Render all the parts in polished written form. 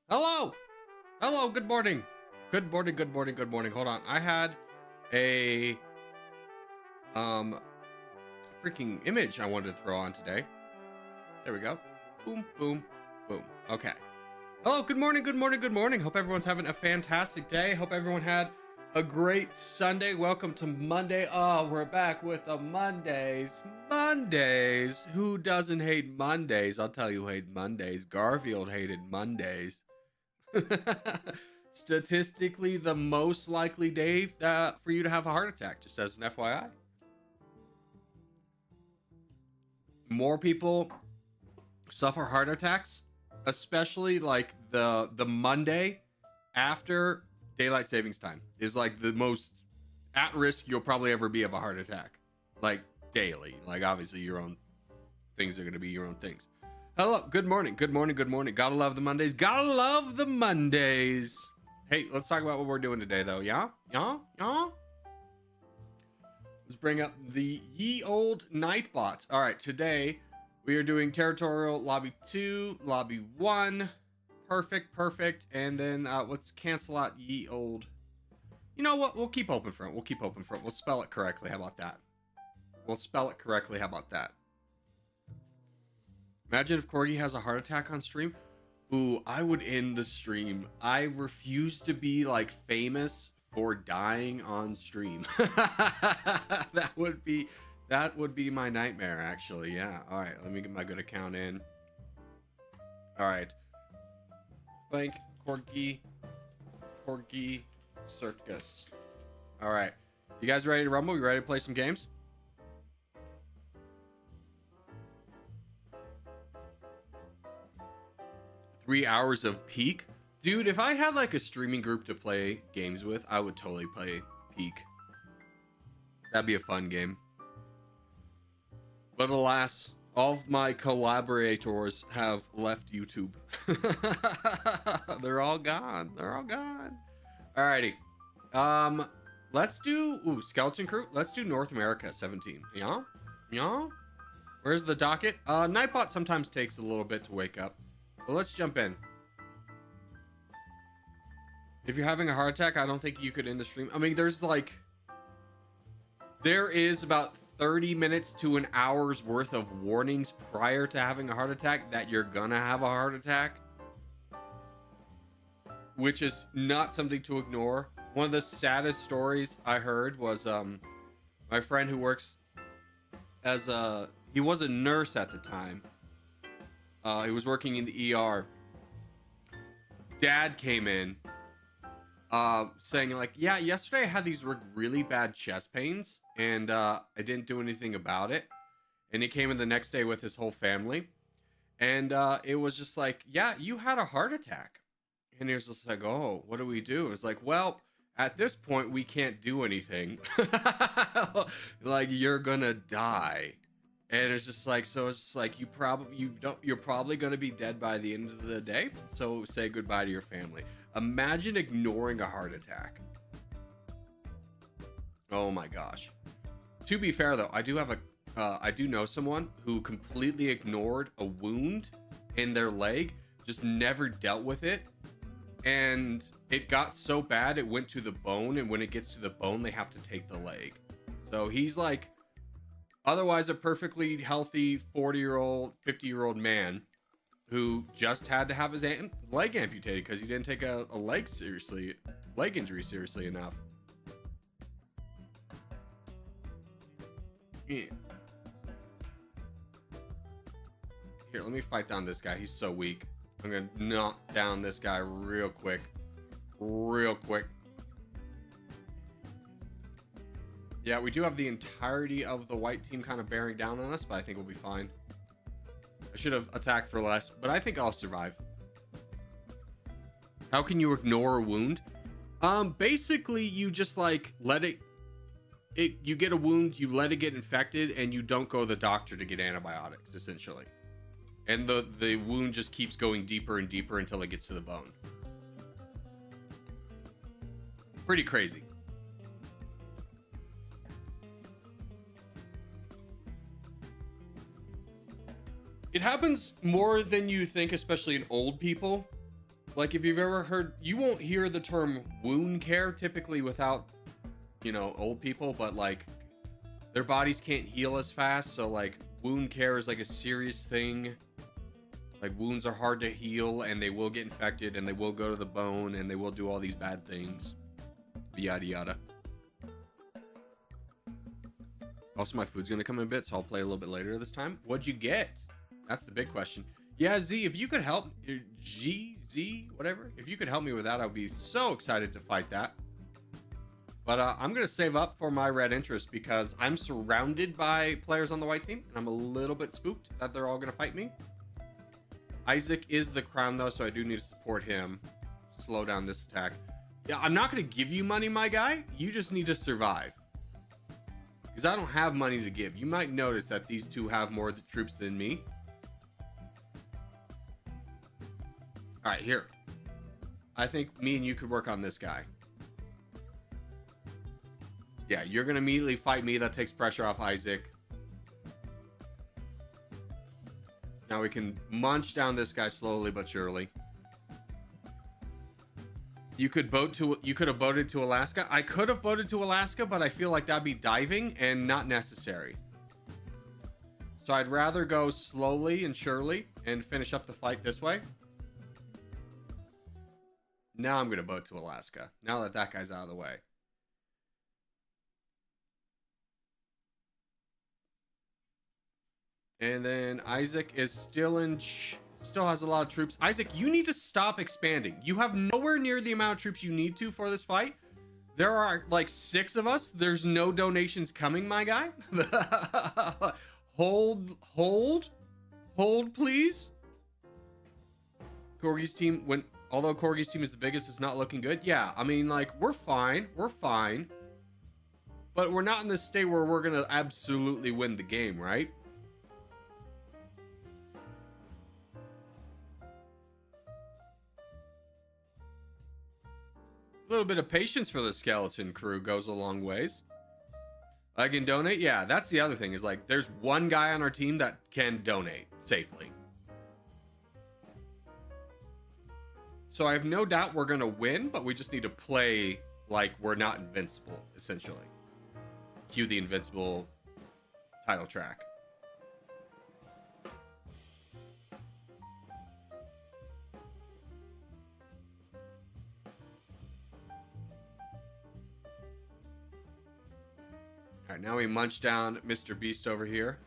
Hello. Hello. Good morning. Good morning. Good morning. Good morning. Hold on. I had a um freaking image I wanted to throw on today. There we go. Boom, boom, boom. Okay. Hello. Good morning. Good morning. Good morning. Hope everyone's having a fantastic day. Hope everyone had a great Sunday. Welcome to Monday. Oh, we're back with the Mondays. Mondays. Who doesn't hate Mondays? I'll tell you who hates Mondays. Garfield hated Mondays. Statistically, the most likely day for you to have a heart attack, just as an FYI. More people suffer heart attacks, especially like the Monday after daylight savings time is like the most at risk you'll probably ever be of a heart attack, like daily. Like obviously your own things are going to be your own things. Hello, good morning, good morning, good morning. Gotta love the Mondays. Gotta love the Mondays. Hey, let's talk about what we're doing today, though. Yeah? Let's bring up the ye old Nightbot. All right, today we are doing Territorial Lobby 2, Lobby 1. Perfect. And then let's cancel out ye old. You know what? We'll keep open front. We'll spell it correctly. How about that? Imagine if Corgi has a heart attack on stream. Ooh, I would end the stream. I refuse to be like famous for dying on stream. that would be my nightmare, actually. Yeah. All right, let me get my good account in. All right. Blank Corgi Circus. All right. You guys ready to rumble? You ready to play some games? Three hours of Peak. Dude, if I had like a streaming group to play games with, I would totally play Peak. That'd be a fun game. But alas, all of my collaborators have left YouTube. They're all gone. Alrighty. Let's do Skeleton Crew. Let's do North America 17. Yeah. Where's the docket? Nightbot sometimes takes a little bit to wake up. But let's jump in. If you're having a heart attack, I don't think you could end the stream. I mean, there is about 30 minutes to an hour's worth of warnings prior to having a heart attack that you're gonna have a heart attack, which is not something to ignore. One of the saddest stories I heard was my friend who works as he was a nurse at the time. He was working in the ER. Dad came in saying like, yeah, yesterday I had these really bad chest pains and I didn't do anything about it. And he came in the next day with his whole family. And it was just like, yeah, you had a heart attack. And he was just like, oh, what do we do? It's like, well, at this point, we can't do anything. Like, you're gonna die. And it's just like, so it's just like, you're probably going to be dead by the end of the day. So say goodbye to your family. Imagine ignoring a heart attack. Oh my gosh. To be fair though, I do know someone who completely ignored a wound in their leg, just never dealt with it. And it got so bad, it went to the bone. And when it gets to the bone, they have to take the leg. So he's like, otherwise a perfectly healthy 40-year-old, 50-year-old man who just had to have his leg amputated because he didn't take a leg injury seriously enough. Yeah. Here, let me fight down this guy. He's so weak. I'm gonna knock down this guy real quick. Yeah, we do have the entirety of the white team kind of bearing down on us, but I think we'll be fine. I should have attacked for less, but I think I'll survive. How can you ignore a wound? Basically, you just like let you get a wound, you let it get infected, and you don't go to the doctor to get antibiotics, essentially. And the wound just keeps going deeper and deeper until it gets to the bone. Pretty crazy. It happens more than you think, especially in old people. Like, if you've ever heard, you won't hear the term wound care typically without, you know, old people, but like their bodies can't heal as fast. So like wound care is like a serious thing. Like wounds are hard to heal and they will get infected and they will go to the bone and they will do all these bad things. Yada yada. Also, my food's gonna come in a bit, so I'll play a little bit later this time. What'd you get? That's the big question. Yeah, Z, if you could help, Z, whatever. If you could help me with that, I'd be so excited to fight that. But I'm gonna save up for my red interest because I'm surrounded by players on the white team, and I'm a little bit spooked that they're all gonna fight me. Isaac is the crown though, so I do need to support him. Slow down this attack. Yeah, I'm not gonna give you money, my guy. You just need to survive. Because I don't have money to give. You might notice that these two have more troops than me. All right, here. I think me and you could work on this guy. Yeah, you're going to immediately fight me. That takes pressure off Isaac. Now we can munch down this guy slowly but surely. You could have boated to Alaska. I could have boated to Alaska, but I feel like that'd be diving and not necessary. So I'd rather go slowly and surely and finish up the fight this way. Now I'm going to boat to Alaska. Now that that guy's out of the way. And then Isaac is still has a lot of troops. Isaac, you need to stop expanding. You have nowhere near the amount of troops you need to for this fight. There are like 6 of us. There's no donations coming, my guy. Hold, please. Corgi's team, although Corgi's team is the biggest, it's not looking good. Yeah, I mean, like, we're fine. But we're not in this state where we're going to absolutely win the game, right? A little bit of patience for the skeleton crew goes a long ways. I can donate. Yeah, that's the other thing is like there's one guy on our team that can donate safely. So I have no doubt we're going to win, but we just need to play like we're not invincible, essentially. Cue the invincible title track. All right, now we munch down Mr. Beast over here.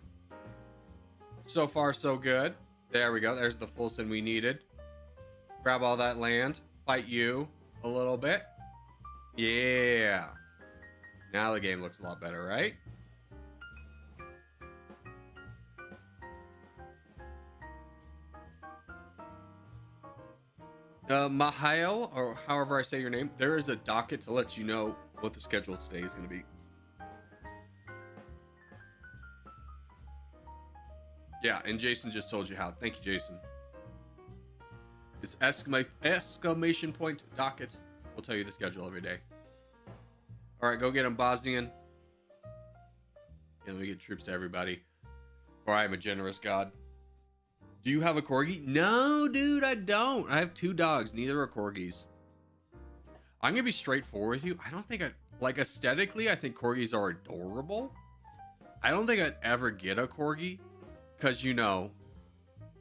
So far, so good. There we go. There's the full send we needed. Grab all that land. Fight you a little bit. Yeah. Now the game looks a lot better, right? Mahail, or however I say your name, there is a docket to let you know what the schedule today is going to be. Yeah, and Jason just told you how. Thank you, Jason. It's exclamation point docket. We'll tell you the schedule every day. All right, go get him, Bosnian. And let me get troops to everybody. For I am a generous god. Do you have a corgi? No, dude, I don't. I have 2 dogs. Neither are corgis. I'm going to be straightforward with you. I don't think like aesthetically, I think corgis are adorable. I don't think I'd ever get a corgi. Because, you know,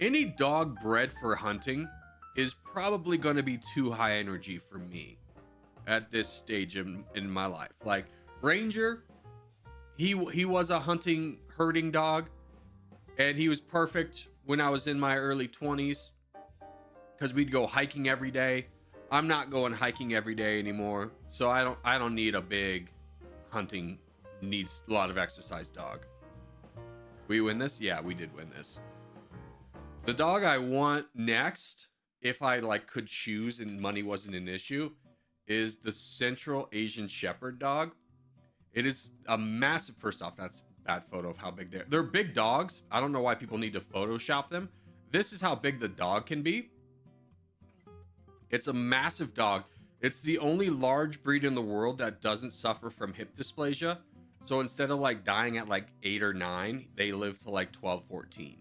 any dog bred for hunting is probably going to be too high energy for me at this stage in my life. Like, Ranger, he was a herding dog, and he was perfect when I was in my early 20s because we'd go hiking every day. I'm not going hiking every day anymore, so I don't need a big hunting, needs a lot of exercise dog. We win this? Yeah, we did win this. The dog I want next, if I like could choose and money wasn't an issue, is the Central Asian Shepherd dog. It is a massive, first off, that's a bad photo of how big they're big dogs. I don't know why people need to Photoshop them. This is how big the dog can be. It's a massive dog. It's the only large breed in the world that doesn't suffer from hip dysplasia. So instead of like dying at like 8 or 9, they live to like 12, 14.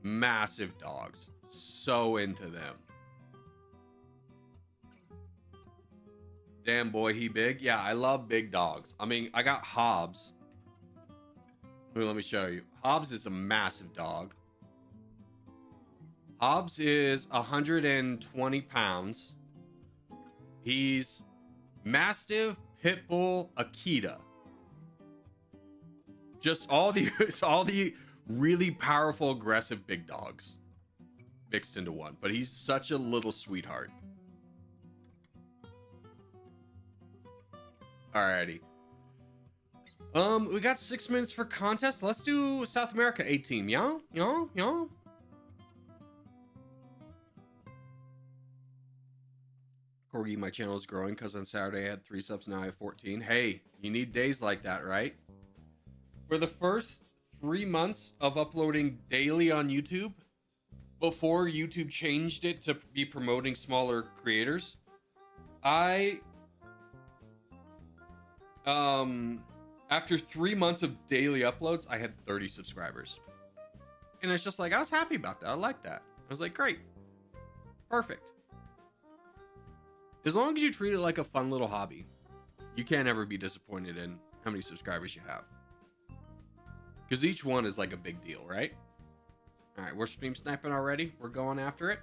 Massive dogs. So into them. Damn boy, he big. Yeah, I love big dogs. I mean, I got Hobbs. Let me show you. Hobbs is a massive dog. Hobbs is 120 pounds. He's Mastiff, Pitbull, Akita. Just all the really powerful, aggressive big dogs mixed into one. But he's such a little sweetheart. Alrighty. We got 6 minutes for contest. Let's do South America A team. Yeah? Yeah? Yeah? Corgi, my channel is growing because on Saturday I had 3 subs, now I have 14. Hey, you need days like that, right? For the first 3 months of uploading daily on YouTube, before YouTube changed it to be promoting smaller creators, after 3 months of daily uploads, I had 30 subscribers. And it's just like, I was happy about that. I like that. I was like, great. Perfect. As long as you treat it like a fun little hobby, you can't ever be disappointed in how many subscribers you have. Because each one is like a big deal, right? All right, we're stream sniping already. We're going after it.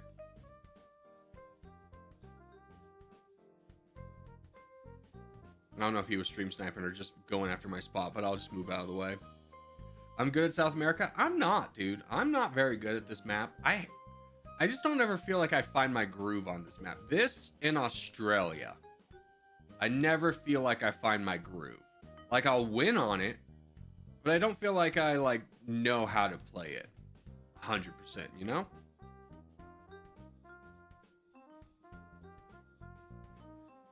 I don't know if he was stream sniping or just going after my spot, but I'll just move out of the way. I'm good at South America. I'm not, dude. I'm not very good at this map. I just don't ever feel like I find my groove on this map. This in Australia, I never feel like I find my groove. Like, I'll win on it, but I don't feel like I know how to play it 100%, you know?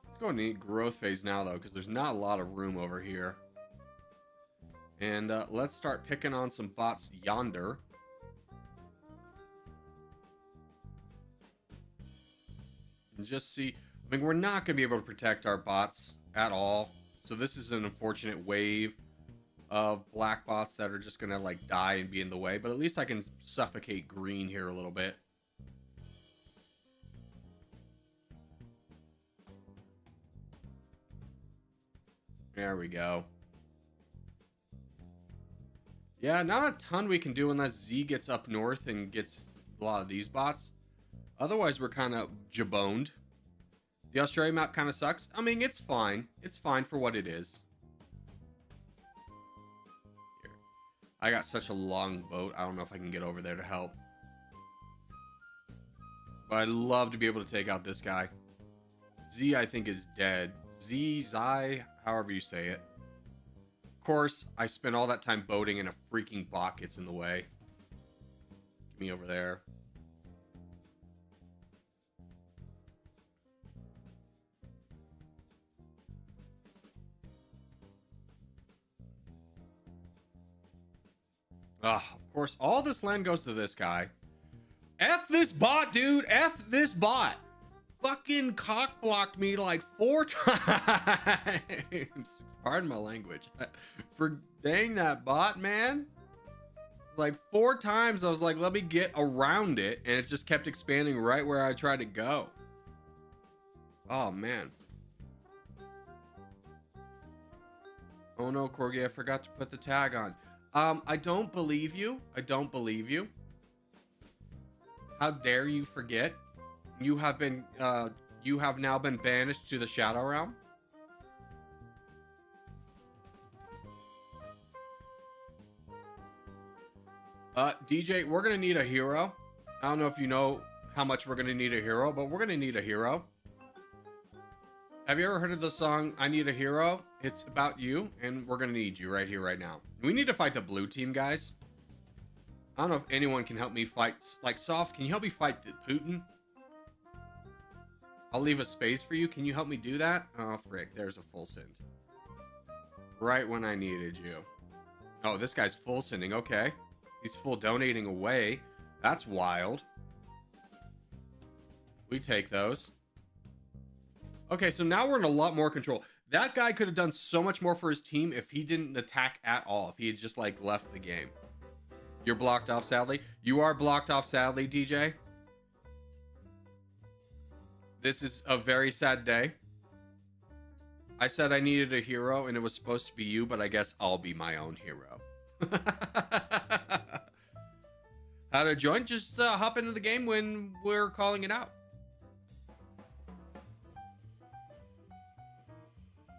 Let's go into growth phase now, though, because there's not a lot of room over here. And let's start picking on some bots yonder. And just see, I mean, we're not going to be able to protect our bots at all. So this is an unfortunate wave of black bots that are just going to die and be in the way. But at least I can suffocate green here a little bit. There we go. Yeah, not a ton we can do unless Z gets up north and gets a lot of these bots. Otherwise, we're kind of jaboned. The Australia map kind of sucks. I mean, it's fine. It's fine for what it is. Here. I got such a long boat. I don't know if I can get over there to help. But I'd love to be able to take out this guy. Z, I think, is dead. Z, however you say it. Of course, I spent all that time boating and a freaking bot gets in the way. Get me over there. Of course, all this land goes to this guy. F this bot, dude. F this bot. Fucking cock blocked me 4 times. Pardon my language. For dang that bot, man. 4 times I was like, let me get around it. And it just kept expanding right where I tried to go. Oh, man. Oh no, Corgi, I forgot to put the tag on. I don't believe you. I don't believe you. How dare you forget? You have now been banished to the Shadow Realm. DJ, we're gonna need a hero. I don't know if you know how much we're gonna need a hero, but we're gonna need a hero. Have you ever heard of the song, I Need a Hero? It's about you, and we're gonna need you right here, right now. We need to fight the blue team, guys. I don't know if anyone can help me fight, Soft, can you help me fight Putin? I'll leave a space for you. Can you help me do that? Oh, frick, there's a full send. Right when I needed you. Oh, this guy's full sending, okay. He's full donating away. That's wild. We take those. Okay, so now we're in a lot more control. That guy could have done so much more for his team if he didn't attack at all. If he had just left the game. You're blocked off, sadly. You are blocked off, sadly, DJ. This is a very sad day. I said I needed a hero, and it was supposed to be you, but I guess I'll be my own hero. How to join? Just hop into the game when we're calling it out.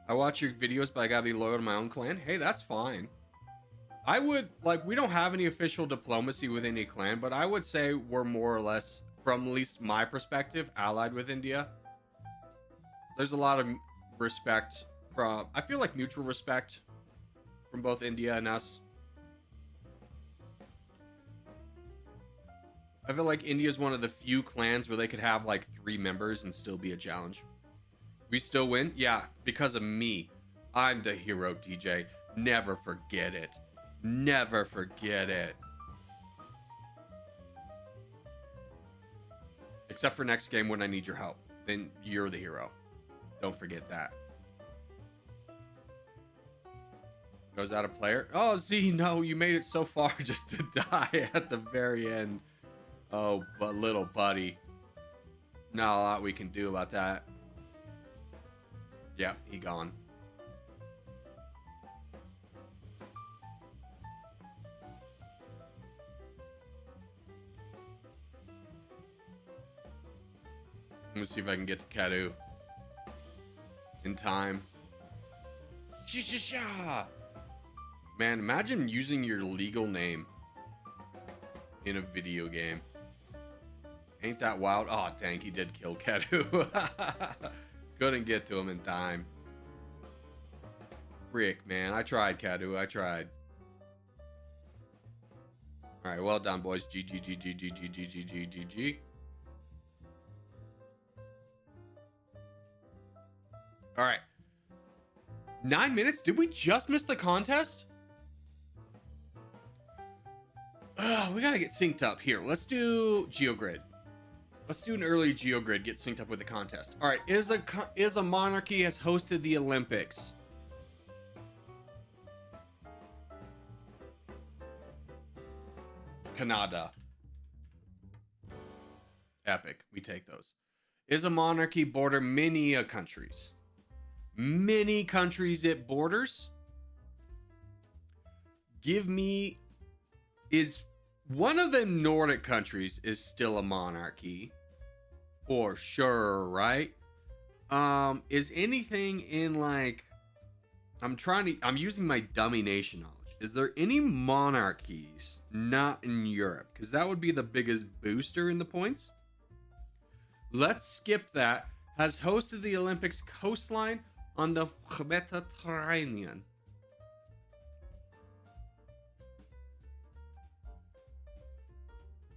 I watch your videos, but I gotta be loyal to my own clan. Hey, that's fine. I would, like, we don't have any official diplomacy with any clan, but I would say we're more or less, from at least my perspective, allied with India. There's a lot of respect from, I feel like mutual respect from both India and us. I feel like India is one of the few clans where they could have like 3 members and still be a challenge. We still win? Yeah, because of me. I'm the hero, DJ. Never forget it. Never forget it. Except for next game when I need your help. Then you're the hero. Don't forget that. Goes out a player. Oh, Z, no, you made it so far just to die at the very end. Oh, but little buddy. Not a lot we can do about that. Yep, he gone. Let me see if I can get to Kadu in time. Sha. Man, imagine using your legal name in a video game. Ain't that wild? Oh, dang, he did kill Kadu. Couldn't get to him in time. Frick, man. I tried, Kadu. I tried. Alright, well done, boys. GG. Alright. 9 minutes? Did we just miss the contest? We gotta get synced up. Here, let's do GeoGrid. Let's do an early GeoGrid, get synced up with the contest. All right, is a monarchy has hosted the Olympics? Canada. Epic. We take those. Is a monarchy border many countries? Many countries it borders? Give me... Is one of the Nordic countries is still a monarchy? For sure, right? Is anything in like... I'm using my dummy nation knowledge. Is there any monarchies not in Europe? Because that would be the biggest booster in the points. Let's skip that. Has hosted the Olympics coastline on the Mediterranean.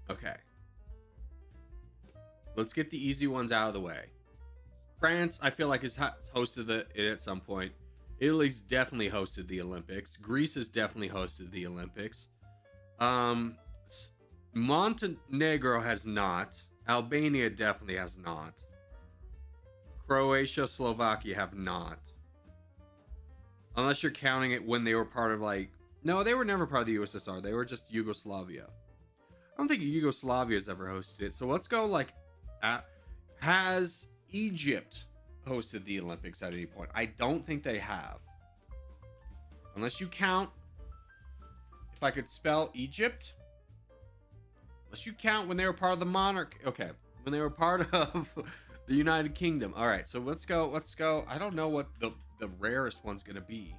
Okay. Let's get the easy ones out of the way. France, I feel like, has hosted it at some point. Italy's definitely hosted the Olympics. Greece has definitely hosted the Olympics. Montenegro has not. Albania definitely has not. Croatia, Slovakia have not. Unless you're counting it when they were part of like... No, they were never part of the USSR. They were just Yugoslavia. I don't think Yugoslavia has ever hosted it. So let's go like... has Egypt hosted the Olympics at any point? I don't think they have. Unless you count... If I could spell Egypt... Unless you count when they were part of the monarch... Okay. When they were part of the United Kingdom. Alright, so let's go. I don't know what the rarest one's going to be.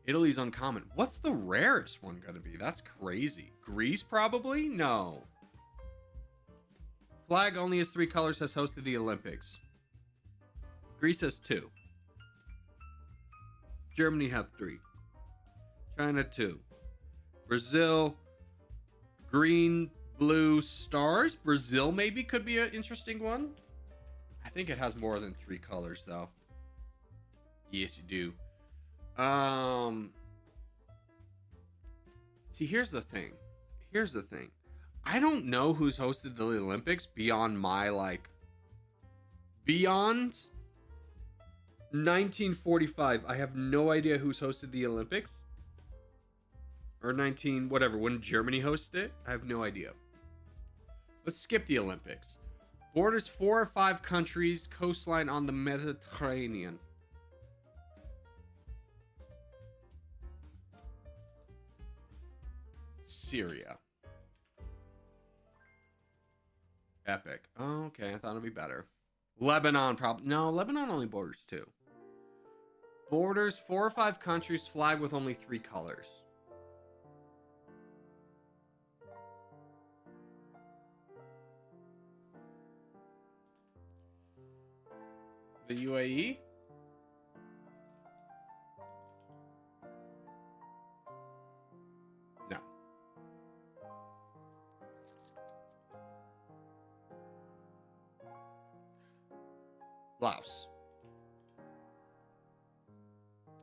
Italy's uncommon. What's the rarest one going to be? That's crazy. Greece, probably? No. Flag only has 3 colors, has hosted the Olympics. Greece has 2. Germany have 3. China 2. Brazil, green, blue stars. Brazil maybe could be an interesting one. I think it has more than 3 colors though. Yes, you do. See, here's the thing. I don't know who's hosted the Olympics beyond my, like... Beyond 1945. I have no idea who's hosted the Olympics. Or 19... Whatever. When Germany hosted it. I have no idea. Let's skip the Olympics. Borders 4 or 5 countries. Coastline on the Mediterranean. Syria. Epic. Oh, okay. I thought it'd be better. Lebanon, probably. No, Lebanon only borders 2. Borders 4 or 5 countries, flag with only 3 colors. The UAE? No. Laos.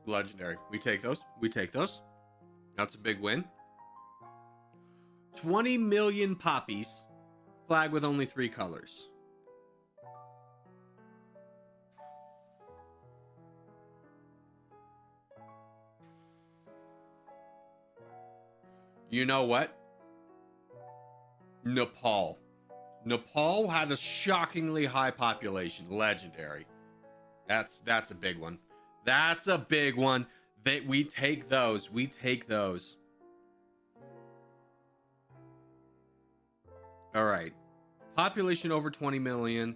Legendary. We take those. We take those. That's a big win. 20 million poppies. Flag with only 3 colors. You know what? Nepal. Nepal had a shockingly high population. Legendary. That's a big one. That's a big one. We take those. We take those. All right. Population over 20 million.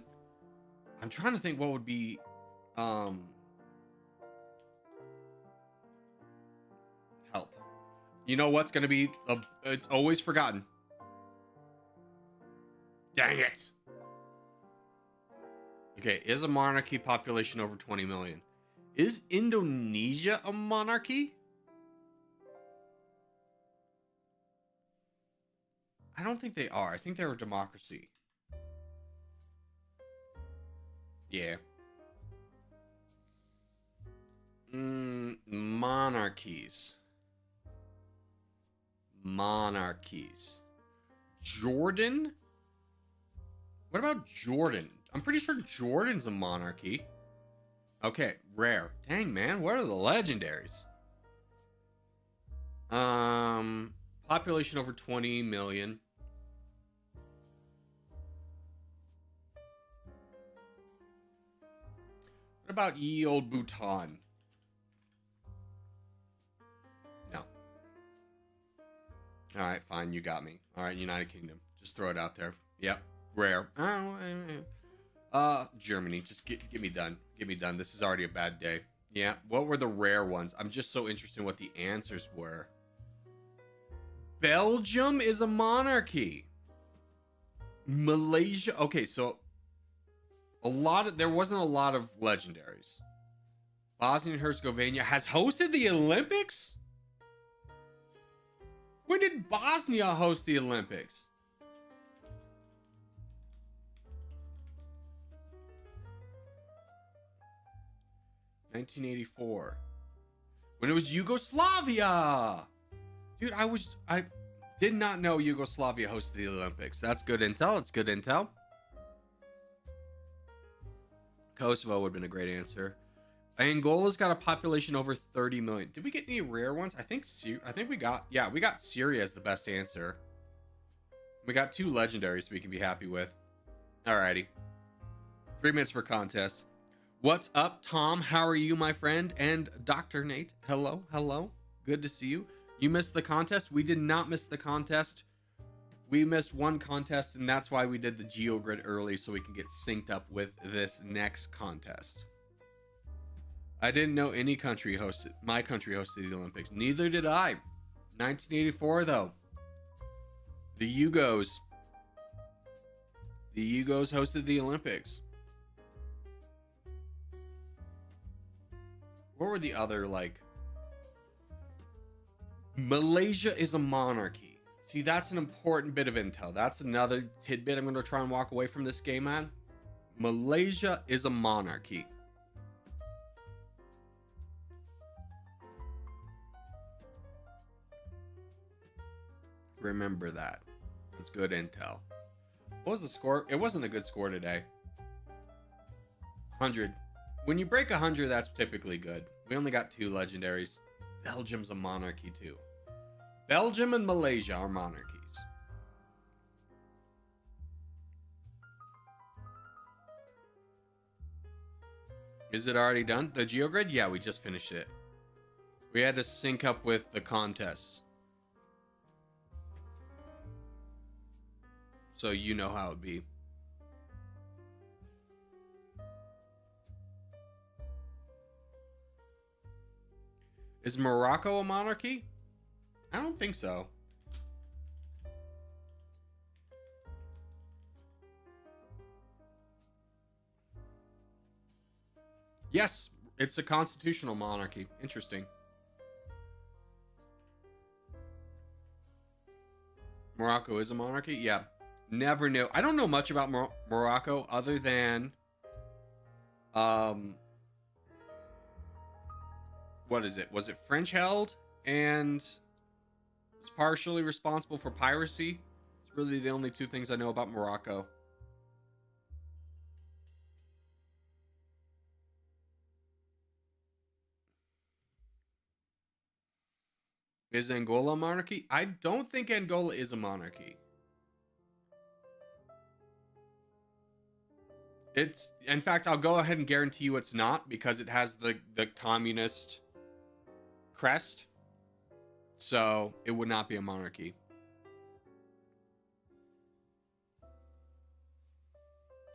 I'm trying to think what would be help. You know what's going to be it's always forgotten. Dang it. Okay, is a monarchy, population over 20 million. Is Indonesia a monarchy? I don't think they are. I think they're a democracy. Yeah. Monarchies. Monarchies. Jordan? What about Jordan? I'm pretty sure Jordan's a monarchy. Okay, rare. Dang, man, what are the legendaries? Population over 20 million. What about ye old Bhutan? No. Alright, fine, you got me. Alright, United Kingdom. Just throw it out there. Yep, rare. Germany. Just get me done. Get me done. This is already a bad day. Yeah, what were the rare ones? I'm just so interested in what the answers were. Belgium is a monarchy. Malaysia. Okay, so there wasn't a lot of legendaries. Bosnia and Herzegovina has hosted the Olympics? When did Bosnia host the Olympics? (1984) when it was Yugoslavia. Dude, I did not know Yugoslavia hosted the Olympics. That's good intel. It's good intel. Kosovo would have been a great answer. Angola's got a population over 30 million. Did we get any rare ones? I think we got Syria as the best answer. We got 2 legendaries we can be happy with. Alrighty. 3 minutes for contest. What's up, Tom? How are you, my friend? And Dr. Nate, hello, hello. Good to see you. You missed the contest. We did not miss the contest. We missed one contest, and that's why we did the GeoGrid early, so we can get synced up with this next contest. I didn't know my country hosted the Olympics. Neither did I. 1984, though. The Yugos hosted the Olympics. What were the other, like... Malaysia is a monarchy. See, that's an important bit of intel. That's another tidbit I'm going to try and walk away from this game on. Malaysia is a monarchy. Remember that. That's good intel. What was the score? It wasn't a good score today. 100. When you break 100, that's typically good. We only got 2 legendaries. Belgium's a monarchy too. Belgium and Malaysia are monarchies. Is it already done? The GeoGrid? Yeah, we just finished it. We had to sync up with the contests. so you know how it'd be. Is Morocco a monarchy? I don't think so. Yes, it's a constitutional monarchy. Interesting. Morocco is a monarchy? Yeah. Never knew. I don't know much about Morocco other than what is it? Was it French held and was partially responsible for piracy? It's really the only two things I know about Morocco. Is Angola a monarchy? I don't think Angola is a monarchy. It's, in fact, I'll go ahead and guarantee you it's not, because it has the communist crest. So it would not be a monarchy.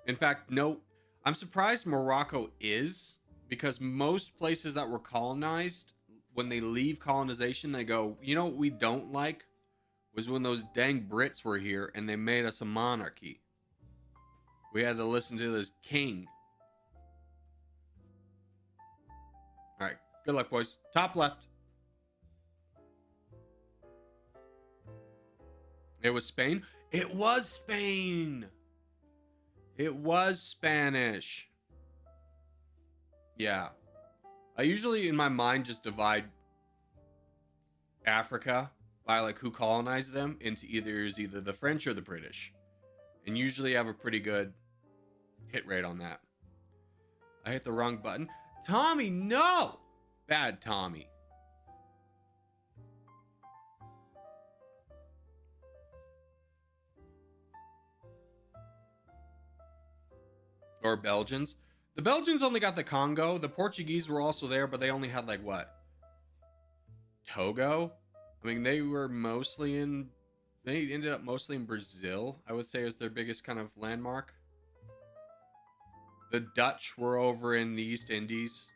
In fact, no, I'm surprised Morocco is, because most places that were colonized, when they leave colonization, they go, you know what we don't like was when those dang Brits were here and they made us a monarchy. We had to listen to this king. All right, good luck, boys. Top left. It was Spain. It was Spain. It was Spanish. Yeah. I usually, in my mind, just divide Africa by like who colonized them into either the French or the British, and usually have a pretty good hit rate on that. I hit the wrong button. Tommy, no! Bad Tommy. Or Belgians. The Belgians only got the Congo. The Portuguese were also there, but they only had like what? Togo? I mean, they were mostly in... They ended up mostly in Brazil, I would say, is their biggest kind of landmark. The Dutch were over in the East Indies.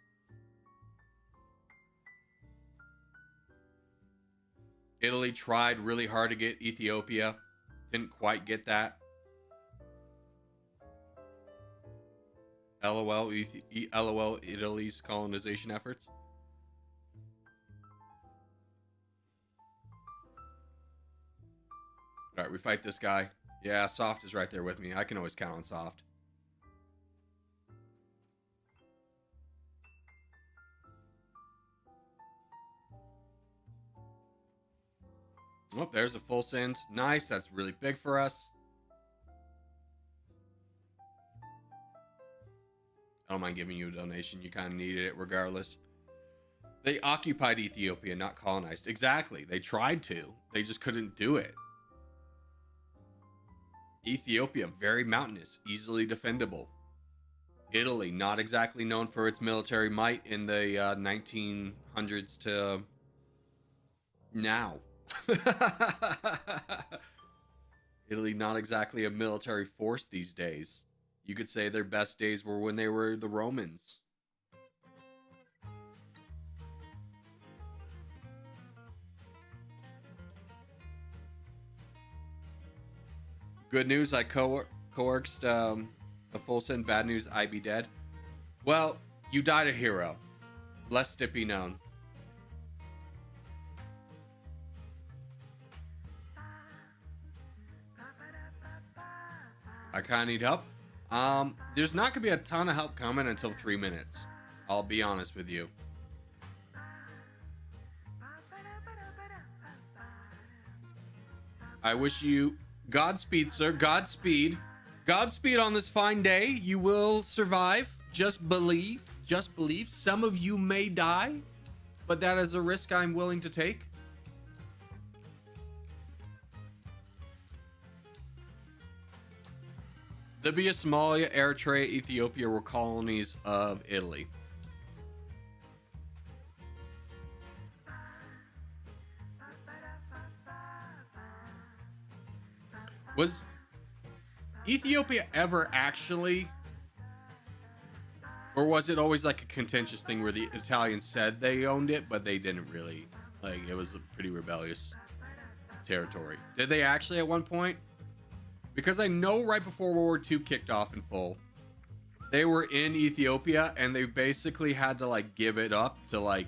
Italy tried really hard to get Ethiopia. Didn't quite get that. LOL, LOL, Italy's colonization efforts. All right, we fight this guy. Yeah, Soft is right there with me. I can always count on Soft. Oh, there's a full send. Nice, that's really big for us. I don't mind giving you a donation. You kind of needed it regardless. They occupied Ethiopia, not colonized. Exactly. They tried to. They just couldn't do it. Ethiopia, very mountainous, easily defendable. Italy, not exactly known for its military might in the 1900s to now. Italy, not exactly a military force these days. You could say their best days were when they were the Romans. Good news, I coerced a full send. Bad news, I be dead. Well, you died a hero. Less Stippy known. I kind of need help. There's not gonna be a ton of help coming until 3 minutes. I'll be honest with you. I wish you Godspeed, sir. Godspeed. Godspeed on this fine day. You will survive. Just believe. Just believe. Some of you may die, but that is a risk I'm willing to take. Libya, Somalia, Eritrea, Ethiopia were colonies of Italy. Ethiopia ever actually, or was it always like a contentious thing where the Italians said they owned it, but they didn't really? Like, it was a pretty rebellious territory. Did they actually at one point? Because I know right before World War II kicked off in full, they were in Ethiopia and they basically had to like give it up to like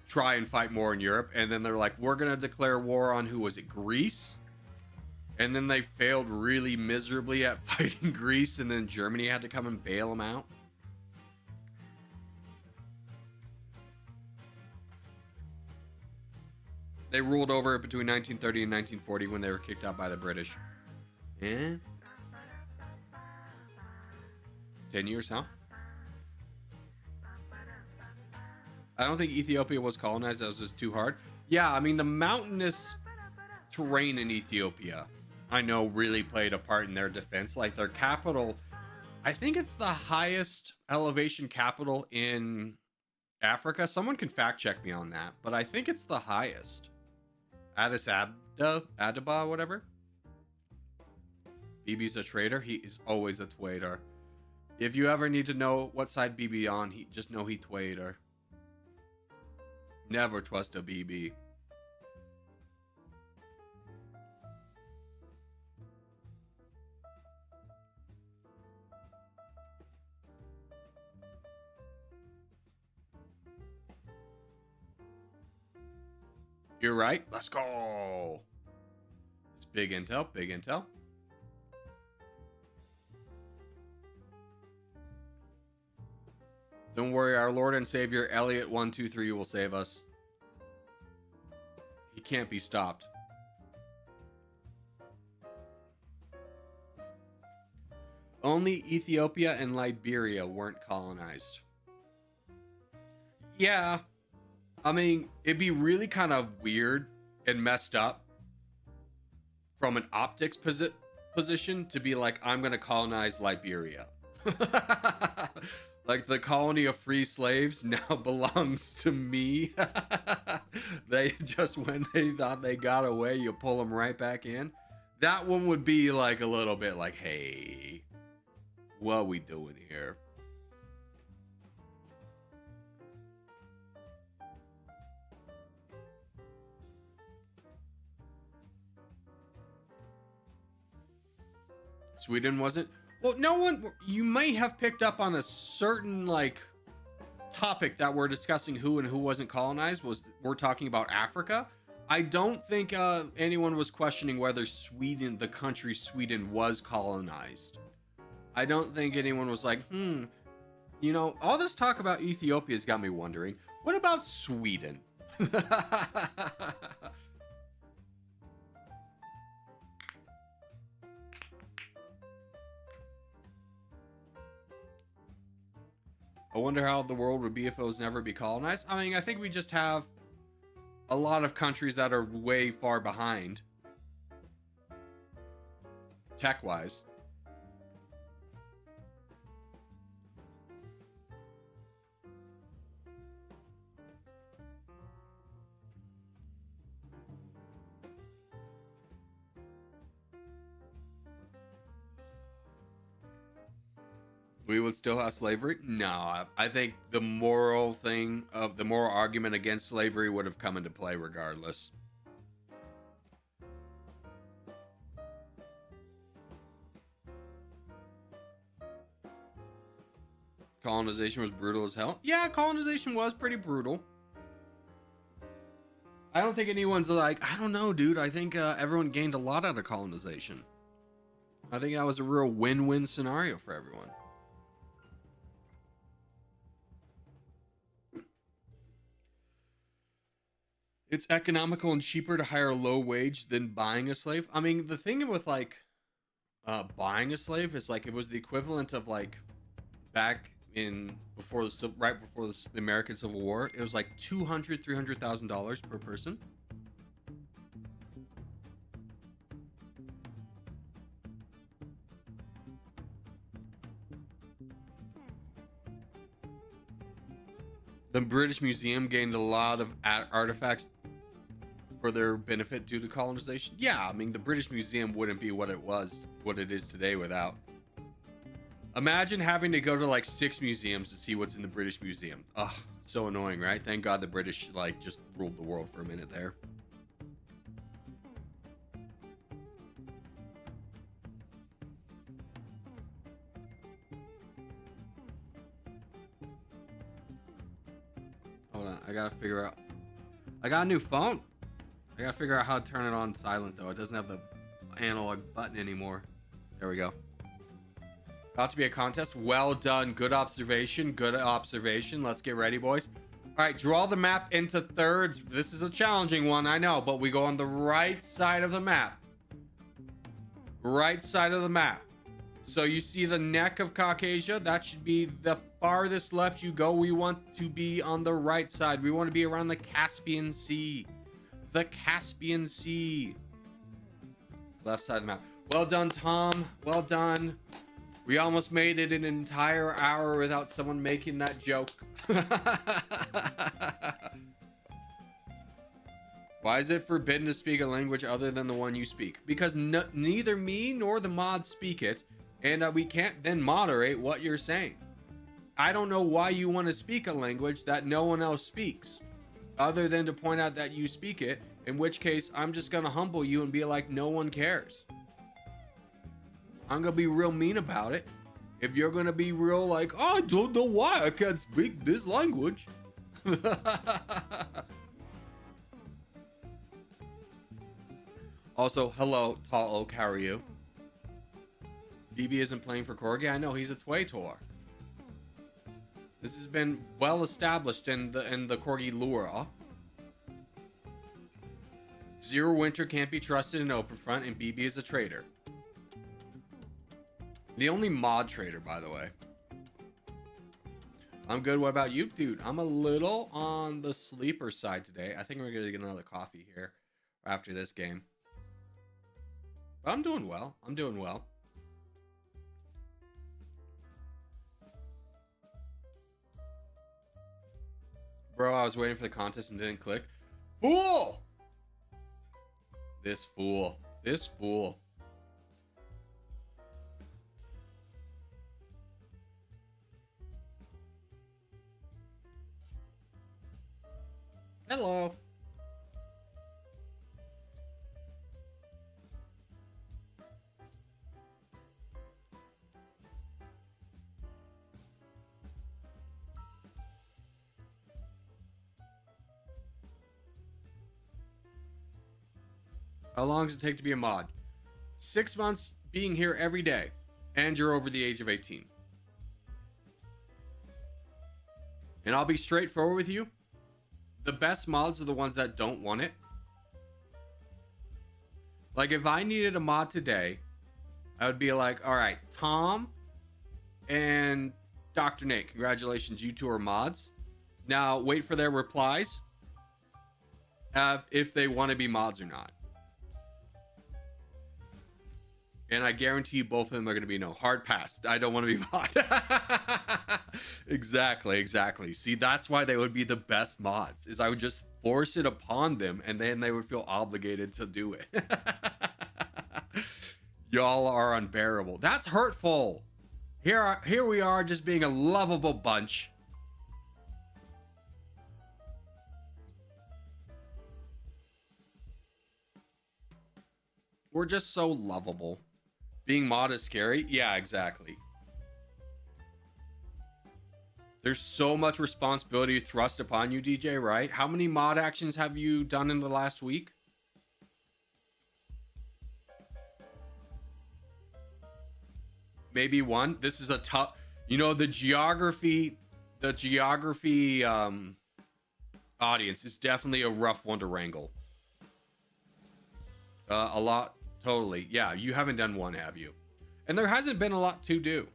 try and fight more in Europe. And then they're like, we're gonna declare war on, who was it, Greece? And then they failed really miserably at fighting Greece, and then Germany had to come and bail them out. They ruled over it between 1930 and 1940 when they were kicked out by the British. Eh? 10 years, huh? I don't think Ethiopia was colonized. That was just too hard. Yeah, I mean, the mountainous terrain in Ethiopia, I know, really played a part in their defense. Like, their capital, I think it's the highest elevation capital in Africa. Someone can fact check me on that, but I think it's the highest. Addis Ababa, whatever. BB's a traitor. He is always a traitor. If you ever need to know what side BB on, just know he traitor. Never trust a BB. You're right. Let's go. It's big intel. Big intel. Don't worry, our Lord and Savior Elliot 123 will save us. He can't be stopped. Only Ethiopia and Liberia weren't colonized. Yeah. I mean, it'd be really kind of weird and messed up from an optics position to be like, I'm going to colonize Liberia. Like, the colony of free slaves now belongs to me. They just, when they thought they got away, you pull them right back in. That one would be like a little bit like, hey, what are we doing here? Sweden wasn't? Well, no one, you may have picked up on a certain like topic that we're discussing who and who wasn't colonized. We're talking about Africa. I don't think anyone was questioning whether Sweden, the country Sweden, was colonized. I don't think anyone was like, you know, all this talk about Ethiopia has got me wondering, what about Sweden? I wonder how the world would be if it was never be colonized. I mean, I think we just have a lot of countries that are way far behind tech-wise. We would still have slavery? No, I think the moral argument against slavery would have come into play regardless. Colonization was brutal as hell. Yeah, colonization was pretty brutal. I don't think anyone's like, I don't know, dude. I think everyone gained a lot out of colonization. I think that was a real win-win scenario for everyone. It's economical and cheaper to hire a low wage than buying a slave. I mean, the thing with like buying a slave is like it was the equivalent of like back in right before the American Civil War. It was like $200,000-$300,000 per person. The British Museum gained a lot of artifacts for their benefit due to colonization? Yeah, I mean, the British Museum wouldn't be what it is today without. Imagine having to go to like 6 museums to see what's in the British Museum. Ugh, so annoying, right? Thank God the British like just ruled the world for a minute there. Hold on, I gotta figure out. I got a new phone. I gotta figure out how to turn it on silent though. It doesn't have the analog button anymore. There we go. About to be a contest. Well done. Good observation. Good observation. Let's get ready, boys. All right, draw the map into thirds. This is a challenging one, I know, but we go on the right side of the map. Right side of the map. So you see the neck of Caucasia? That should be the farthest left you go. We want to be on the right side. We want to be around the Caspian Sea. The Caspian Sea. Left side of the map. Well done, Tom. Well done. We almost made it an entire hour without someone making that joke. Why is it forbidden to speak a language other than the one you speak? Because neither me nor the mods speak it, and we can't then moderate what you're saying. I don't know why you want to speak a language that no one else speaks, other than to point out that you speak it, in which case I'm just going to humble you and be like, no one cares. I'm going to be real mean about it. If you're going to be real like, oh, I don't know why I can't speak this language. Also, hello, Tall Oak, how are you? BB isn't playing for Corgi. I know, he's a Twator. This has been well established in the Corgi lore. Zero Winter can't be trusted in open front, and BB is a traitor. The only mod trader, by the way. I'm good. What about you, dude? I'm a little on the sleeper side today. I think we're gonna get another coffee here after this game. But I'm doing well. I'm doing well. Bro, I was waiting for the contest and didn't click. Fool! This fool. This fool. Hello. How long does it take to be a mod? 6 months being here every day. And you're over the age of 18. And I'll be straightforward with you. The best mods are the ones that don't want it. Like, if I needed a mod today, I would be like, all right, Tom and Dr. Nate, congratulations, you two are mods. Now, wait for their replies if they want to be mods or not. And I guarantee you both of them are going to be no. Hard pass. I don't want to be mod. Exactly. See, that's why they would be the best mods. Is I would just force it upon them, and then they would feel obligated to do it. Y'all are unbearable. That's hurtful. Here we are just being a lovable bunch. We're just so lovable. Being mod is scary? Yeah, exactly. There's so much responsibility thrust upon you, DJ, right? How many mod actions have you done in the last week? Maybe one. This is a tough, you know, the geography audience is definitely a rough one to wrangle. A lot. Totally. Yeah, you haven't done one, have you? And there hasn't been a lot to do.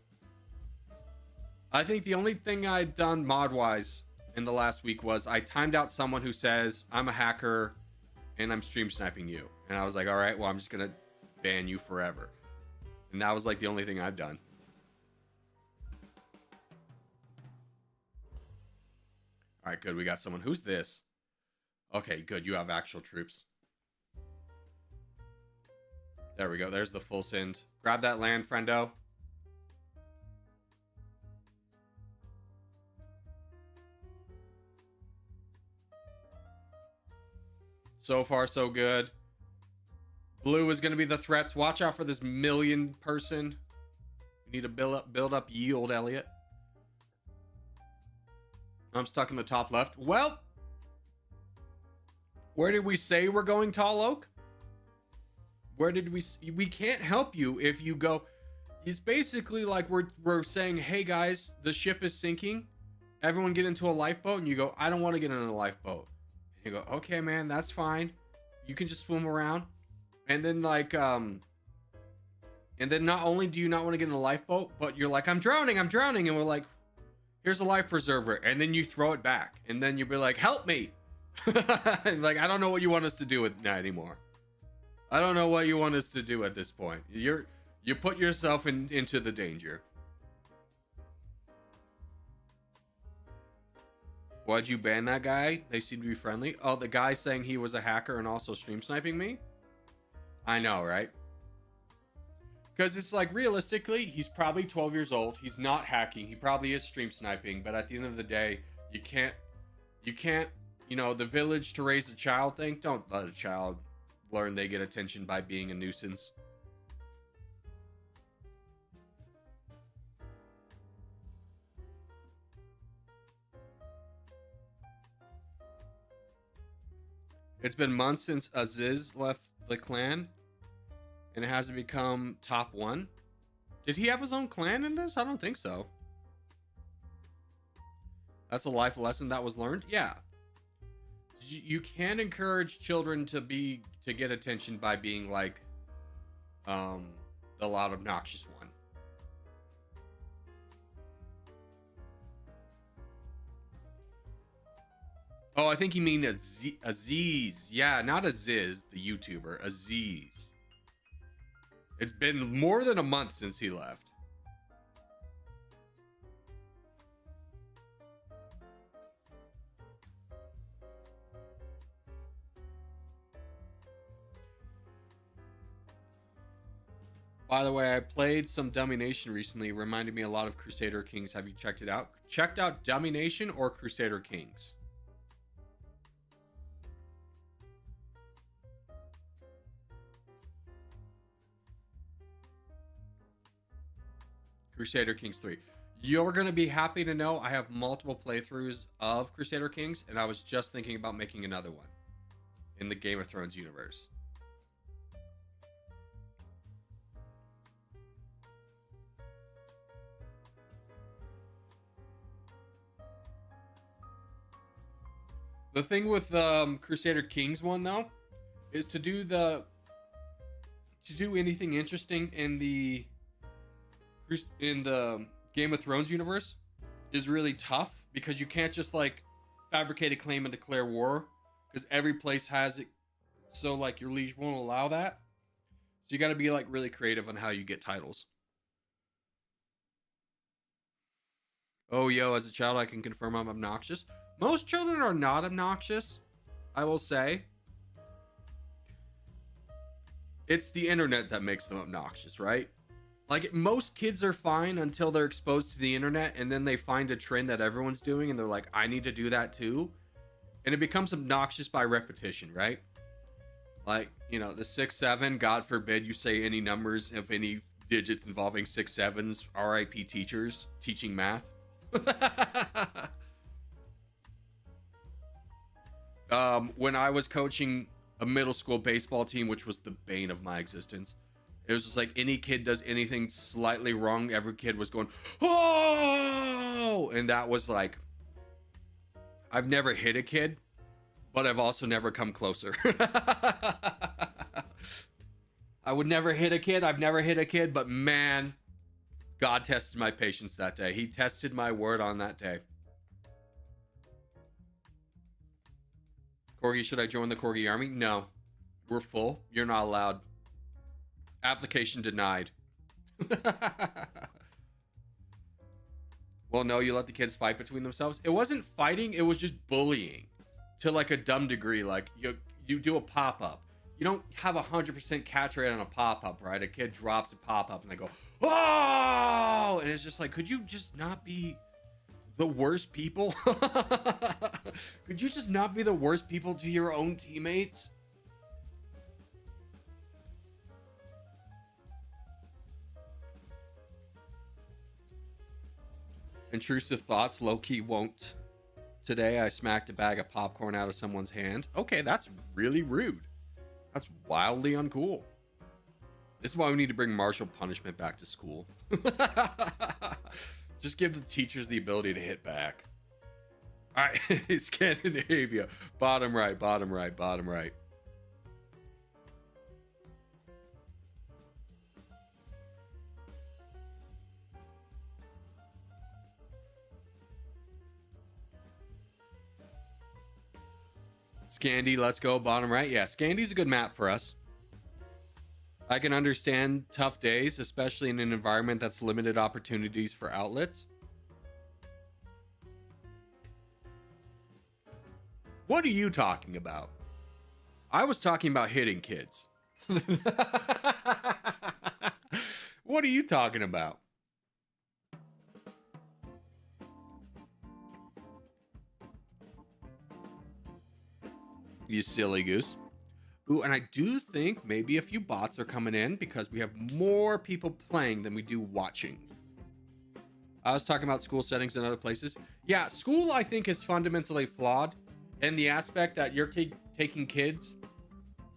I think the only thing I'd done mod-wise in the last week was I timed out someone who says, I'm a hacker and I'm stream sniping you. And I was like, all right, well, I'm just going to ban you forever. And that was like the only thing I've done. All right, good. We got someone. Who's this? Okay, good. You have actual troops. There we go. There's the full send. Grab that land, friendo. So far, so good. Blue is going to be the threats. Watch out for this million person. We need to build up yield, Elliot. I'm stuck in the top left. Well, where did we say we're going, Tall Oak? Where did we can't help you if you go. It's basically like we're saying, hey guys, the ship is sinking. Everyone get into a lifeboat, and you go, I don't want to get in a lifeboat. And you go, okay, man, that's fine. You can just swim around. And then and then not only do you not want to get in a lifeboat, but you're like, I'm drowning. And we're like, here's a life preserver. And then you throw it back. And then you'll be like, help me. Like, I don't know what you want us to do with that anymore. I don't know what you want us to do at this point. You put yourself into the danger. Why'd you ban that guy? They seem to be friendly. Oh, the guy saying he was a hacker and also stream sniping me? I know, right? Because it's like, realistically, he's probably 12 years old. He's not hacking. He probably is stream sniping. But at the end of the day, you can't, you know, the village to raise a child thing. Don't let a child learn they get attention by being a nuisance. It's been months since Aziz left the clan, and it hasn't become top 1. Did he have his own clan in this? I don't think so. That's a life lesson that was learned. Yeah, you can encourage children to get attention by being like the loud, obnoxious one. Oh, I think you mean Aziz. Yeah, not Aziz, the YouTuber. Aziz. It's been more than a month since he left. By the way, I played some Dummy Nation recently. It reminded me a lot of Crusader Kings. Have you checked it out? Checked out Dummy Nation or Crusader Kings? Crusader Kings 3. You're going to be happy to know I have multiple playthroughs of Crusader Kings, and I was just thinking about making another one in the Game of Thrones universe. The thing with Crusader Kings one, though, is to do anything interesting in the Game of Thrones universe is really tough, because you can't just like fabricate a claim and declare war, because every place has it. So like your liege won't allow that. So you got to be like really creative on how you get titles. Oh, yo, as a child, I can confirm I'm obnoxious. Most children are not obnoxious, I will say. It's the internet that makes them obnoxious, right? Like, most kids are fine until they're exposed to the internet, and then they find a trend that everyone's doing, and they're like, I need to do that too. And it becomes obnoxious by repetition, right? Like, you know, the 6, 7, God forbid you say any numbers of any digits involving 6, 7s, RIP teachers teaching math. When I was coaching a middle school baseball team, which was the bane of my existence, it was just like any kid does anything slightly wrong, every kid was going, oh! And that was like, I've never hit a kid, but I've also never come closer. I would never hit a kid. I've never hit a kid, but man, God tested my patience that day. He tested my word on that day. Corgi, should I join the Corgi army? No. We're full. You're not allowed. Application denied. Well, no, you let the kids fight between themselves. It wasn't fighting. It was just bullying to like a dumb degree. Like you do a pop-up. you don't have 100% catch rate on a pop-up, right? A kid drops a pop-up and they go, oh, and it's just like, could you just not be the worst people? Could you just not be the worst people to your own teammates? Intrusive thoughts, low-key won't. Today I smacked a bag of popcorn out of someone's hand. Okay, that's really rude. That's wildly uncool. This is why we need to bring martial punishment back to school. Just give the teachers the ability to hit back. All right, Scandinavia. Bottom right, bottom right, bottom right. Scandy, let's go. Bottom right. Yeah, Scandy's a good map for us. I can understand tough days, especially in an environment that's limited opportunities for outlets. What are you talking about? I was talking about hitting kids. What are you talking about? You silly goose. Ooh, and I do think maybe a few bots are coming in because we have more people playing than we do watching. I was talking about school settings and other places. Yeah, school I think is fundamentally flawed in the aspect that you're taking kids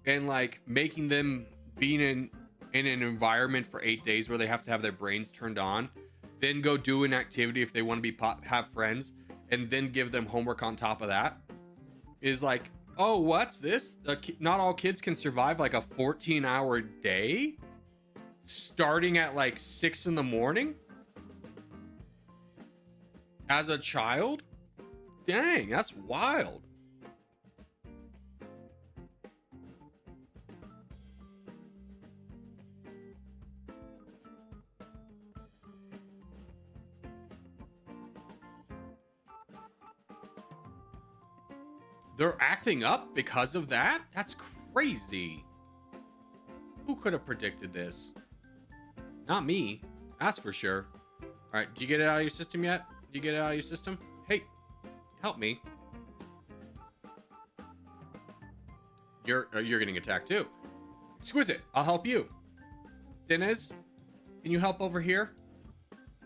and like making them being in an environment for 8 days where they have to have their brains turned on, then go do an activity if they want to be have friends, and then give them homework on top of that. Is like, oh, what's this? Not all kids can survive like a 14-hour day starting at like 6 in the morning as a child? Dang, that's wild. They're acting up because of that? That's crazy. Who could have predicted this? Not me. That's for sure. All right, did you get it out of your system yet? Did you get it out of your system? Hey, help me. You're getting attacked too. Exquisite, I'll help you. Dinez, can you help over here?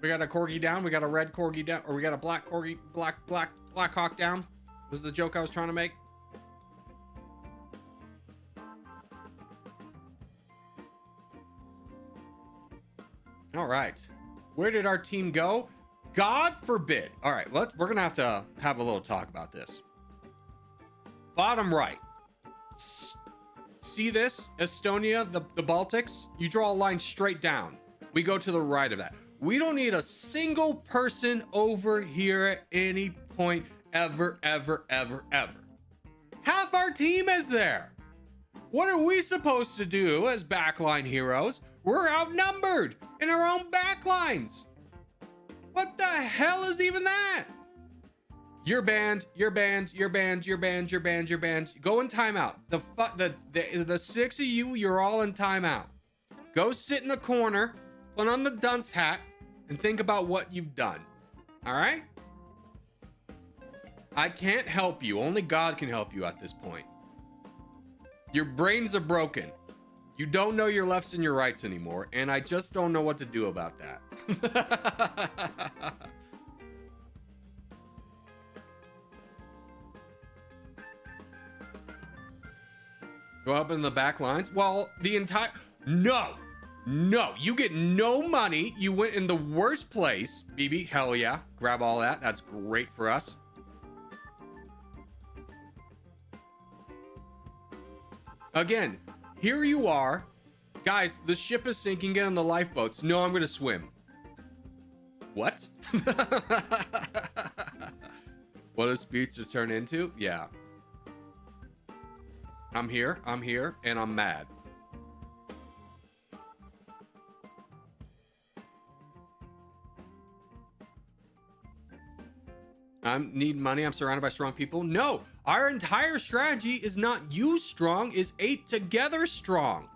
We got a corgi down. We got a red corgi down, or we got a black corgi, black hawk down. Was the joke I was trying to make. All right, where did our team go? God forbid. All right, we're gonna have to have a little talk about this. Bottom right. See this? Estonia, the Baltics? You draw a line straight down. We go to the right of that. We don't need a single person over here at any point ever. Half our team is there. What are we supposed to do as backline heroes? We're outnumbered in our own backlines. What the hell is even that? You're banned. Go in timeout. The 6 of you, you're all in timeout. Go sit in the corner, put on the dunce hat, and think about what you've done. All right? I can't help you. Only God can help you at this point. Your brains are broken. You don't know your lefts and your rights anymore, and I just don't know what to do about that. Go up in the back lines. Well, no, you get no money. You went in the worst place. BB, hell yeah. Grab all that. That's great for us. Again, here you are. Guys, the ship is sinking. Get on the lifeboats. No, I'm going to swim. What? What a speech to turn into? Yeah. I'm here, and I'm mad. I need money. I'm surrounded by strong people. No, Our entire strategy is not you strong, is 8 together strong.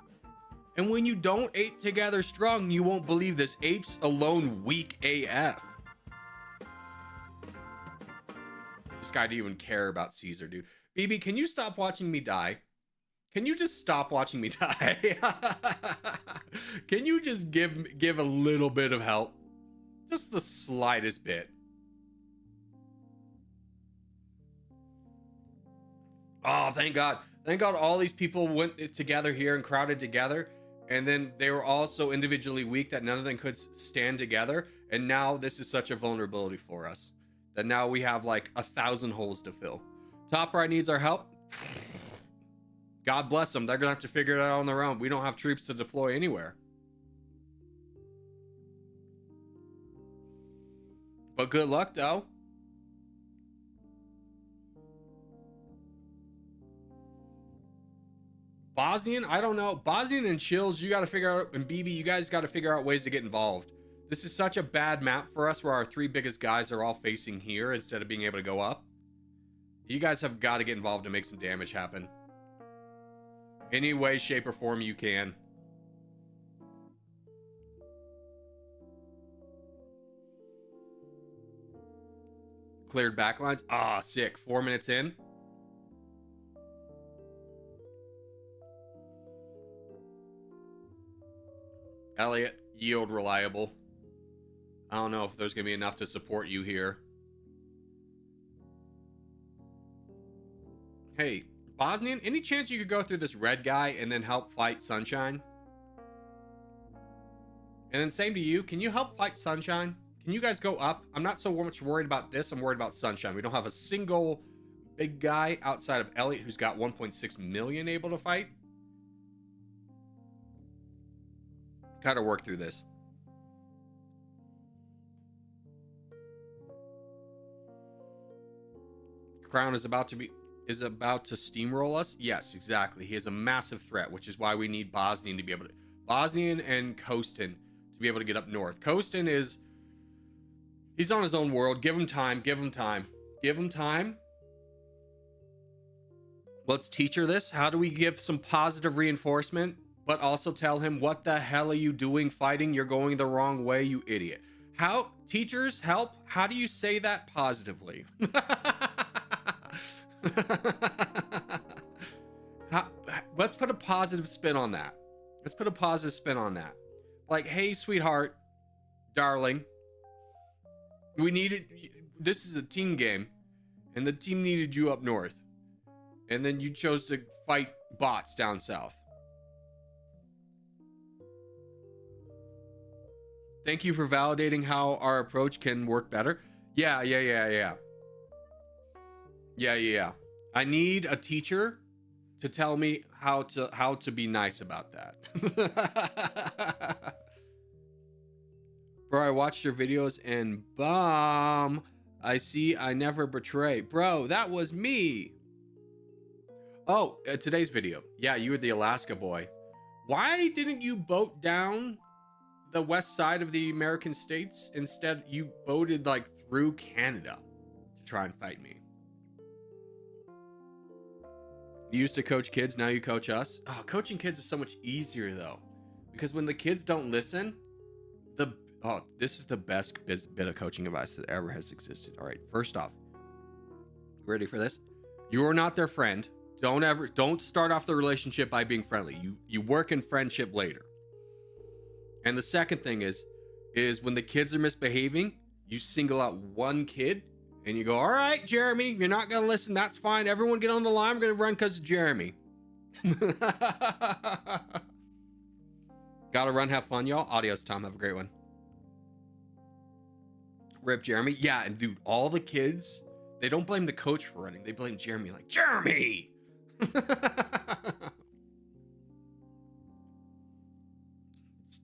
And when you don't 8 together strong, you won't believe this. Apes alone weak AF. This guy didn't even care about Caesar, dude. BB, can you stop watching me die? Can you just stop watching me die? Can you just give a little bit of help? Just the slightest bit. Oh, thank God. Thank God all these people went together here and crowded together. And then they were all so individually weak that none of them could stand together. And now this is such a vulnerability for us that now we have like 1,000 holes to fill. Top right needs our help. God bless them. They're going to have to figure it out on their own. We don't have troops to deploy anywhere. But good luck, though. Bosnian, I don't know. Bosnian and Chills, you got to figure out, and BB, you guys got to figure out ways to get involved. This is such a bad map for us where our 3 biggest guys are all facing here instead of being able to go up. You guys have got to get involved to make some damage happen. Any way, shape, or form you can. Cleared backlines. Ah, sick. 4 minutes in. Elliot, yield reliable. I don't know if there's going to be enough to support you here. Hey, Bosnian, any chance you could go through this red guy and then help fight Sunshine? And then same to you. Can you help fight Sunshine? Can you guys go up? I'm not so much worried about this. I'm worried about Sunshine. We don't have a single big guy outside of Elliot who's got 1.6 million able to fight. Gotta work through this. Crown is about to steamroll us. Yes, exactly. He is a massive threat, which is why we need Bosnian to be able to. Bosnian and Kostin to be able to get up north. Kostin is. He's on his own world. Give him time. Give him time. Give him time. Let's teach her this. How do we give some positive reinforcement, but also tell him, what the hell are you doing fighting? You're going the wrong way, you idiot. How, teachers, help. How do you say that positively? Let's put a positive spin on that. Let's put a positive spin on that. Like, hey, sweetheart, darling, we needed, this is a team game, and the team needed you up north. And then you chose to fight bots down south. Thank you for validating how our approach can work better. Yeah. I need a teacher to tell me how to be nice about that. Bro, I watched your videos and bomb. I see I never betray. Bro, that was me. Oh, today's video. Yeah, you were the Alaska boy. Why didn't you boat down the west side of the American states? Instead, you boated like through Canada to try and fight me. You used to coach kids, now you coach us. Oh, coaching kids is so much easier though, because when the kids don't listen, this is the best bit of coaching advice that ever has existed. All right, first off, ready for this? You are not their friend. Don't start off the relationship by being friendly. You work in friendship later. And the second thing is when the kids are misbehaving, you single out one kid and you go, all right, Jeremy, you're not going to listen. That's fine. Everyone get on the line. We're going to run because of Jeremy. Gotta run. Have fun, y'all. Adios, Tom. Have a great one. Rip Jeremy. Yeah, and dude, all the kids, they don't blame the coach for running. They blame Jeremy. Like, Jeremy! It's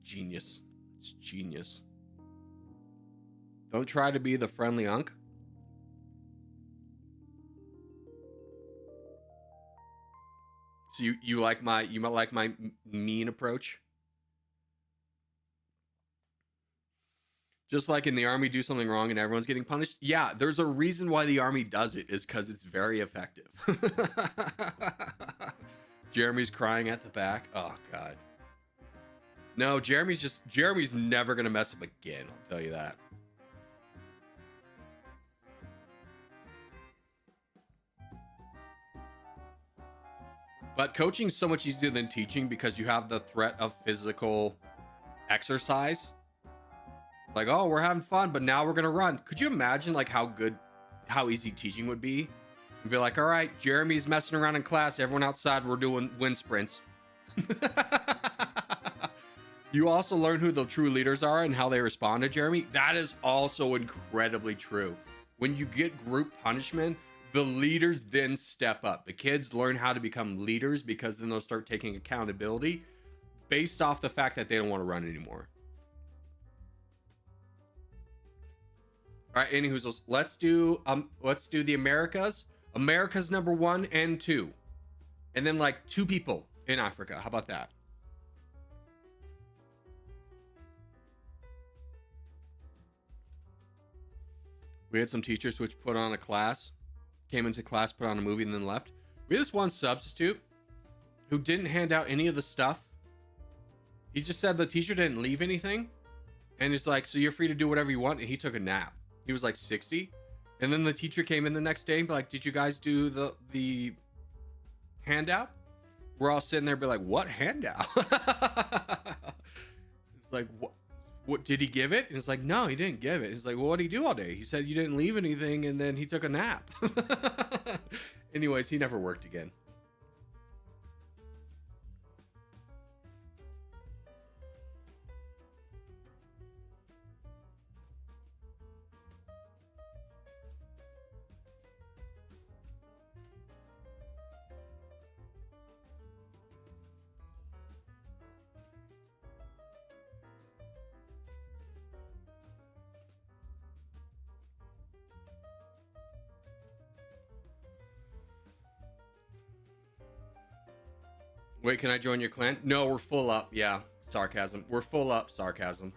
genius. It's genius. Don't try to be the friendly unk. So you might like my mean approach. Just like in the army, do something wrong and everyone's getting punished. Yeah, there's a reason why the army does it, is because it's very effective. Jeremy's crying at the back. Oh, God. No, Jeremy's never going to mess up again. I'll tell you that. But coaching's so much easier than teaching because you have the threat of physical exercise. Like, oh, we're having fun, but now we're going to run. Could you imagine like how easy teaching would be? And be like, all right, Jeremy's messing around in class. Everyone outside, we're doing wind sprints. You also learn who the true leaders are and how they respond to Jeremy. That is also incredibly true. When you get group punishment, the leaders then step up. The kids learn how to become leaders because then they'll start taking accountability based off the fact that they don't want to run anymore. All right, anywho, let's do the Americas. America's number 1 and 2. And then like 2 people in Africa. How about that? We had some teachers which put on a class, came into class, put on a movie, and then left. We had this one substitute who didn't hand out any of the stuff. He just said the teacher didn't leave anything. And it's like, so you're free to do whatever you want. And he took a nap. He was like 60. And then the teacher came in the next day and be like, did you guys do the handout? We're all sitting there be like, what handout? It's like, what did he give it? And it's like, no, he didn't give it. It's like, well, what did he do all day? He said you didn't leave anything, and then he took a nap. Anyways, he never worked again. Wait, can I join your clan? No, we're full up. Yeah, sarcasm. We're full up, sarcasm.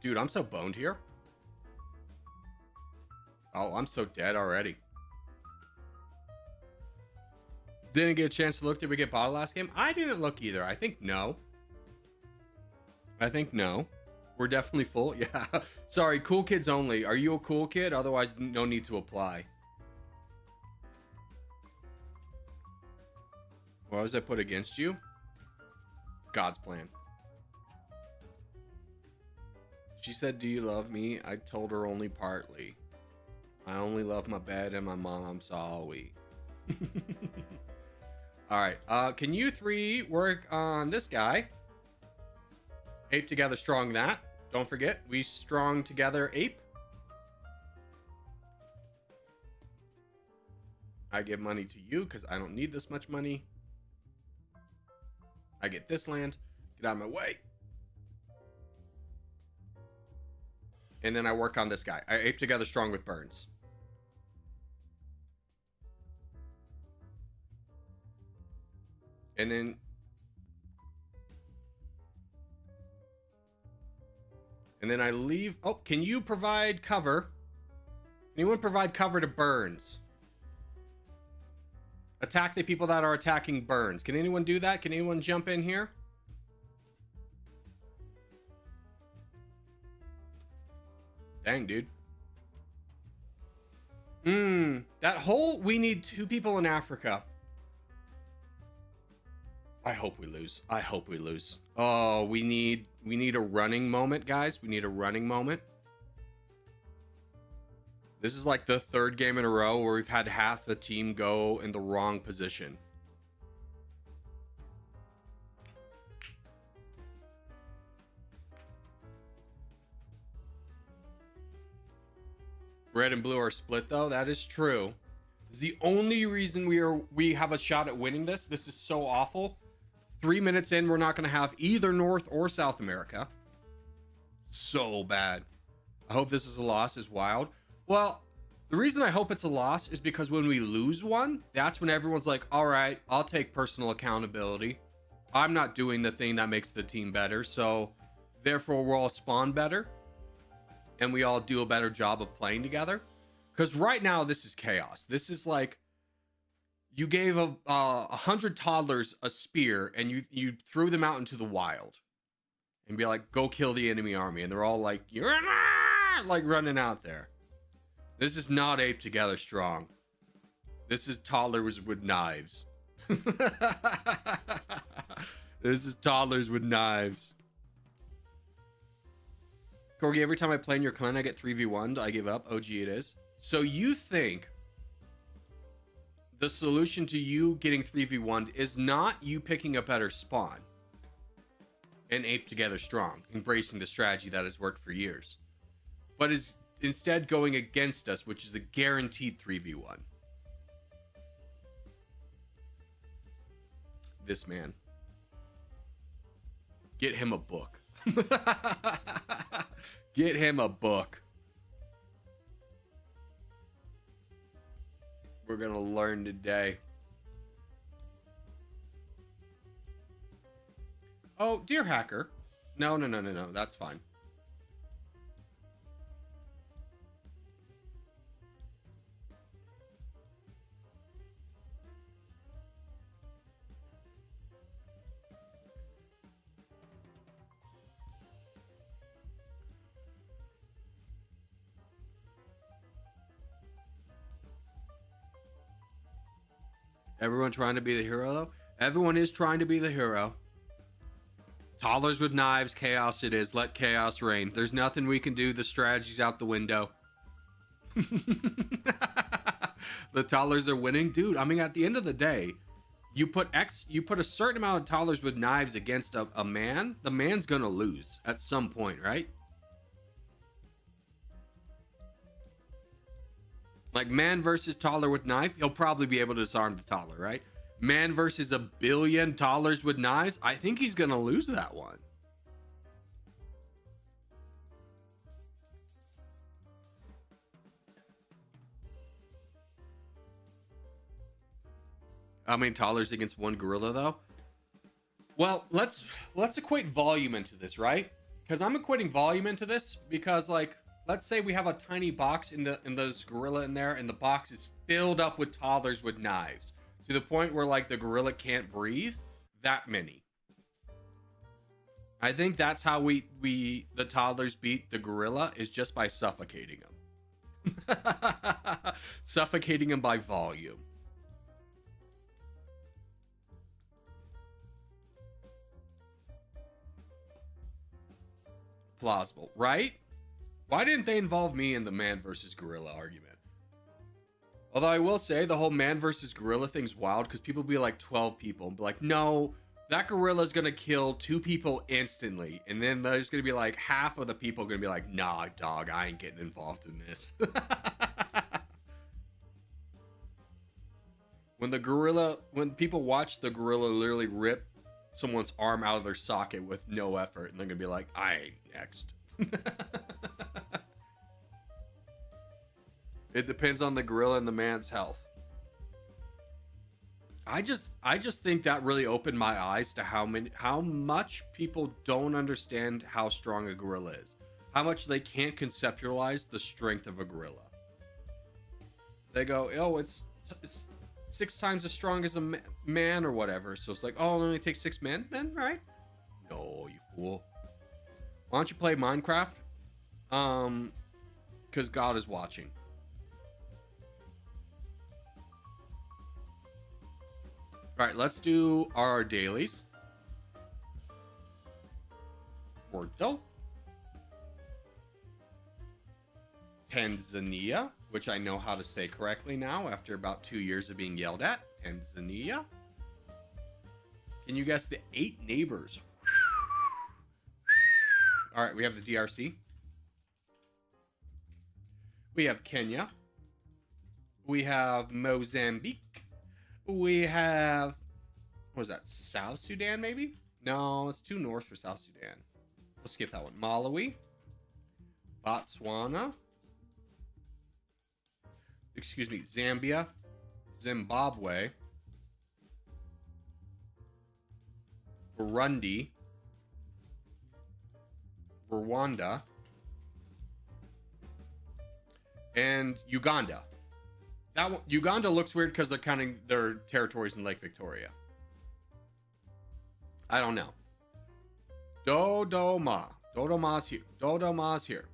Dude, I'm so boned here. Oh, I'm so dead already. Didn't get a chance to look. Did we get bottled last game? I didn't look either. I think no. We're definitely full. Yeah. Sorry, cool kids only. Are you a cool kid? Otherwise, no need to apply. What was I put against you? God's plan. She said, do you love me? I told her only partly. I only love my bed and my mom. I'm sorry. All right. Can you 3 work on this guy? Ape together strong that. Don't forget, we strong together ape. I give money to you because I don't need this much money. I get this land. Get out of my way. And then I work on this guy. I ape together strong with Burns. And then I leave. Oh, can you provide cover? Anyone provide cover to Burns? Attack the people that are attacking Burns. Can anyone do that? Can anyone jump in here? Dang, dude. That whole, we need 2 people in Africa. I hope we lose. I hope we lose. Oh, we need a running moment, guys. We need a running moment. This is like the 3rd game in a row where we've had half the team go in the wrong position. Red and blue are split though. That is true. It's the only reason we have a shot at winning this. This is so awful. 3 minutes in, we're not going to have either North or South America. So bad. I hope this is a loss is wild. Well, the reason I hope it's a loss is because when we lose one, that's when everyone's like, all right, I'll take personal accountability. I'm not doing the thing that makes the team better, so therefore we'll all spawn better and we all do a better job of playing together. Because right now this is chaos. This is like you gave 100 toddlers a spear and you threw them out into the wild and be like, go kill the enemy army, and they're all like, you're like running out there. This is not ape together strong. This is toddlers with knives. This is toddlers with knives. Corgi, every time I play in your clan, I get 3v1'd. I give up. Oh, gee, it is. So you think the solution to you getting 3v1'd is not you picking a better spawn and ape together strong, embracing the strategy that has worked for years, but is instead going against us, which is a guaranteed 3v1. This man. Get him a book. Get him a book. We're gonna learn today. Oh, dear hacker. No. That's fine. Everyone trying to be the hero, though? Everyone is trying to be the hero. Toddlers with knives, chaos it is. Let chaos reign. There's nothing we can do. The strategy's out the window. The toddlers are winning. Dude, I mean, at the end of the day, you put a certain amount of toddlers with knives against a man, the man's gonna lose at some point, right? Like, man versus toddler with knife, he'll probably be able to disarm the toddler, right? Man versus a billion toddlers with knives, I think he's gonna lose that one. How many toddlers against one gorilla, though? Well, let's equate volume into this, right? Because I'm equating volume into this because, like, let's say we have a tiny box in this gorilla in there, and the box is filled up with toddlers with knives to the point where, like, the gorilla can't breathe. That many. I think that's how the toddlers beat the gorilla, is just by suffocating him. Suffocating him by volume. Plausible, right? Why didn't they involve me in the man versus gorilla argument? Although I will say the whole man versus gorilla thing's wild because people be like 12 people and be like, no, that gorilla's gonna kill 2 people instantly. And then there's gonna be like half of the people gonna be like, nah, dog, I ain't getting involved in this. When people watch the gorilla literally rip someone's arm out of their socket with no effort, and they're gonna be like, I ain't next. It depends on the gorilla and the man's health. I just think that really opened my eyes to how much people don't understand how strong a gorilla is. How much they can't conceptualize the strength of a gorilla. They go, oh, it's 6 times as strong as a man or whatever. So it's like, oh, it only takes 6 men then, right? No, you fool. Why don't you play Minecraft? Because God is watching. All right, let's do our dailies. Porto. Tanzania, which I know how to say correctly now after about 2 years of being yelled at. Tanzania. Can you guess the 8 neighbors? All right, we have the DRC. We have Kenya. We have Mozambique. We have, what was that, South Sudan maybe? No, it's too north for South Sudan. We'll skip that one. Malawi. Botswana. Excuse me, Zambia. Zimbabwe. Burundi, Rwanda, and Uganda. That one, Uganda looks weird because they're counting their territories in Lake Victoria. I don't know. Dodoma. Dodoma's here. Dodoma's here.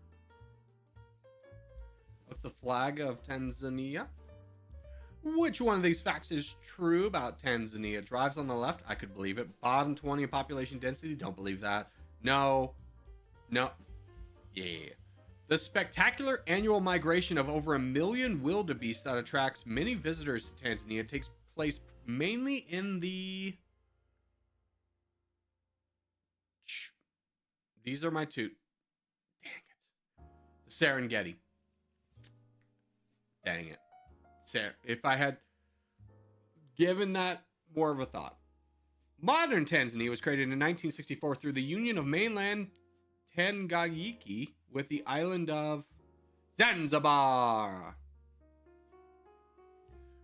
What's the flag of Tanzania? Which one of these facts is true about Tanzania? Drives on the left, I could believe it. Bottom 20 in population density, don't believe that. No. No. Yeah. The spectacular annual migration of over 1 million wildebeest that attracts many visitors to Tanzania takes place mainly in the... These are my two. Dang it. The Serengeti. Dang it. If I had given that more of a thought. Modern Tanzania was created in 1964 through the union of mainland Tanganyika with the island of Zanzibar.